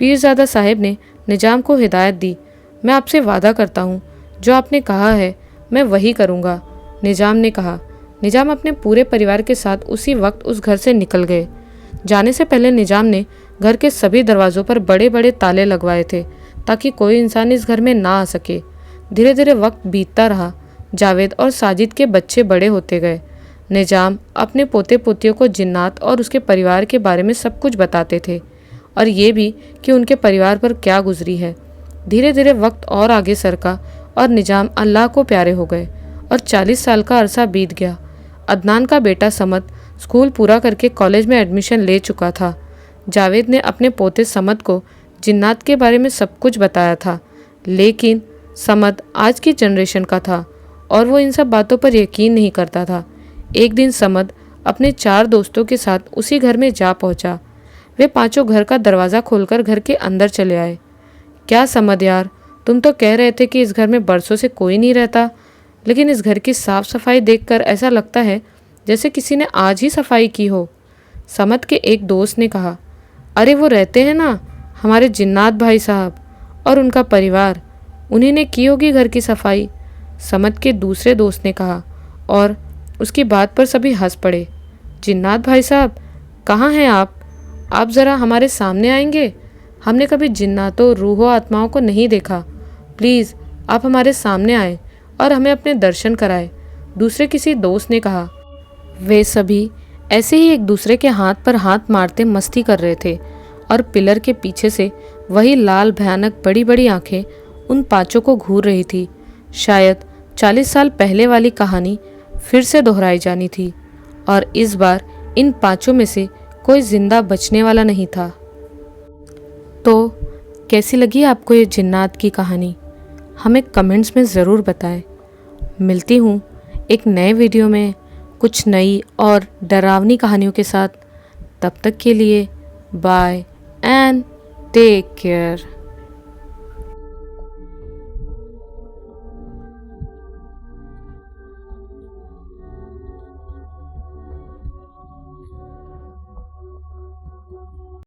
Speaker 1: पीरजादा साहब ने निजाम को हिदायत दी। मैं आपसे वादा करता हूँ, जो आपने कहा है मैं वही करूँगा, निजाम ने कहा। निजाम अपने पूरे परिवार के साथ उसी वक्त उस घर से निकल गए। जाने से पहले निजाम ने घर के सभी दरवाज़ों पर बड़े बड़े ताले लगवाए थे ताकि कोई इंसान इस घर में ना आ सके। धीरे धीरे वक्त बीतता रहा। जावेद और साजिद के बच्चे बड़े होते गए। निजाम अपने पोते पोतियों को जिन्नात और उसके परिवार के बारे में सब कुछ बताते थे और ये भी कि उनके परिवार पर क्या गुजरी है। धीरे धीरे वक्त और आगे सरका और निजाम अल्लाह को प्यारे हो गए और 40 साल का अरसा बीत गया। अदनान का बेटा समद स्कूल पूरा करके कॉलेज में एडमिशन ले चुका था। जावेद ने अपने पोते समद को जिन्नात के बारे में सब कुछ बताया था, लेकिन समद आज की जनरेशन का था और वो इन सब बातों पर यकीन नहीं करता था। एक दिन समद अपने 4 दोस्तों के साथ उसी घर में जा पहुंचा। वे पांचों घर का दरवाज़ा खोलकर घर के अंदर चले आए। क्या समद यार, तुम तो कह रहे थे कि इस घर में बरसों से कोई नहीं रहता, लेकिन इस घर की साफ सफाई देखकर ऐसा लगता है जैसे किसी ने आज ही सफाई की हो। समद के एक दोस्त ने कहा, अरे वो रहते हैं ना हमारे जिन्नात भाई साहब और उनका परिवार, उन्हीं ने की होगी घर की सफाई। समद के दूसरे दोस्त ने कहा और उसकी बात पर सभी हंस पड़े। जिन्नात भाई साहब, कहाँ हैं आप? आप ज़रा हमारे सामने आएंगे? हमने कभी जिन्नातों रूहों आत्माओं को नहीं देखा। प्लीज़ आप हमारे सामने आएँ और हमें अपने दर्शन कराएं। दूसरे किसी दोस्त ने कहा। वे सभी ऐसे ही एक दूसरे के हाथ पर हाथ मारते मस्ती कर रहे थे और पिलर के पीछे से वही लाल भयानक बड़ी बड़ी आंखें उन पांचों को घूर रही थी। शायद 40 साल पहले वाली कहानी फिर से दोहराई जानी थी और इस बार इन पांचों में से कोई जिंदा बचने वाला नहीं था। तो कैसी लगी आपको ये जिन्नात की कहानी? हमें कमेंट्स में ज़रूर बताएं। मिलती हूँ एक नए वीडियो में कुछ नई और डरावनी कहानियों के साथ। तब तक के लिए बाय एंड टेक केयर।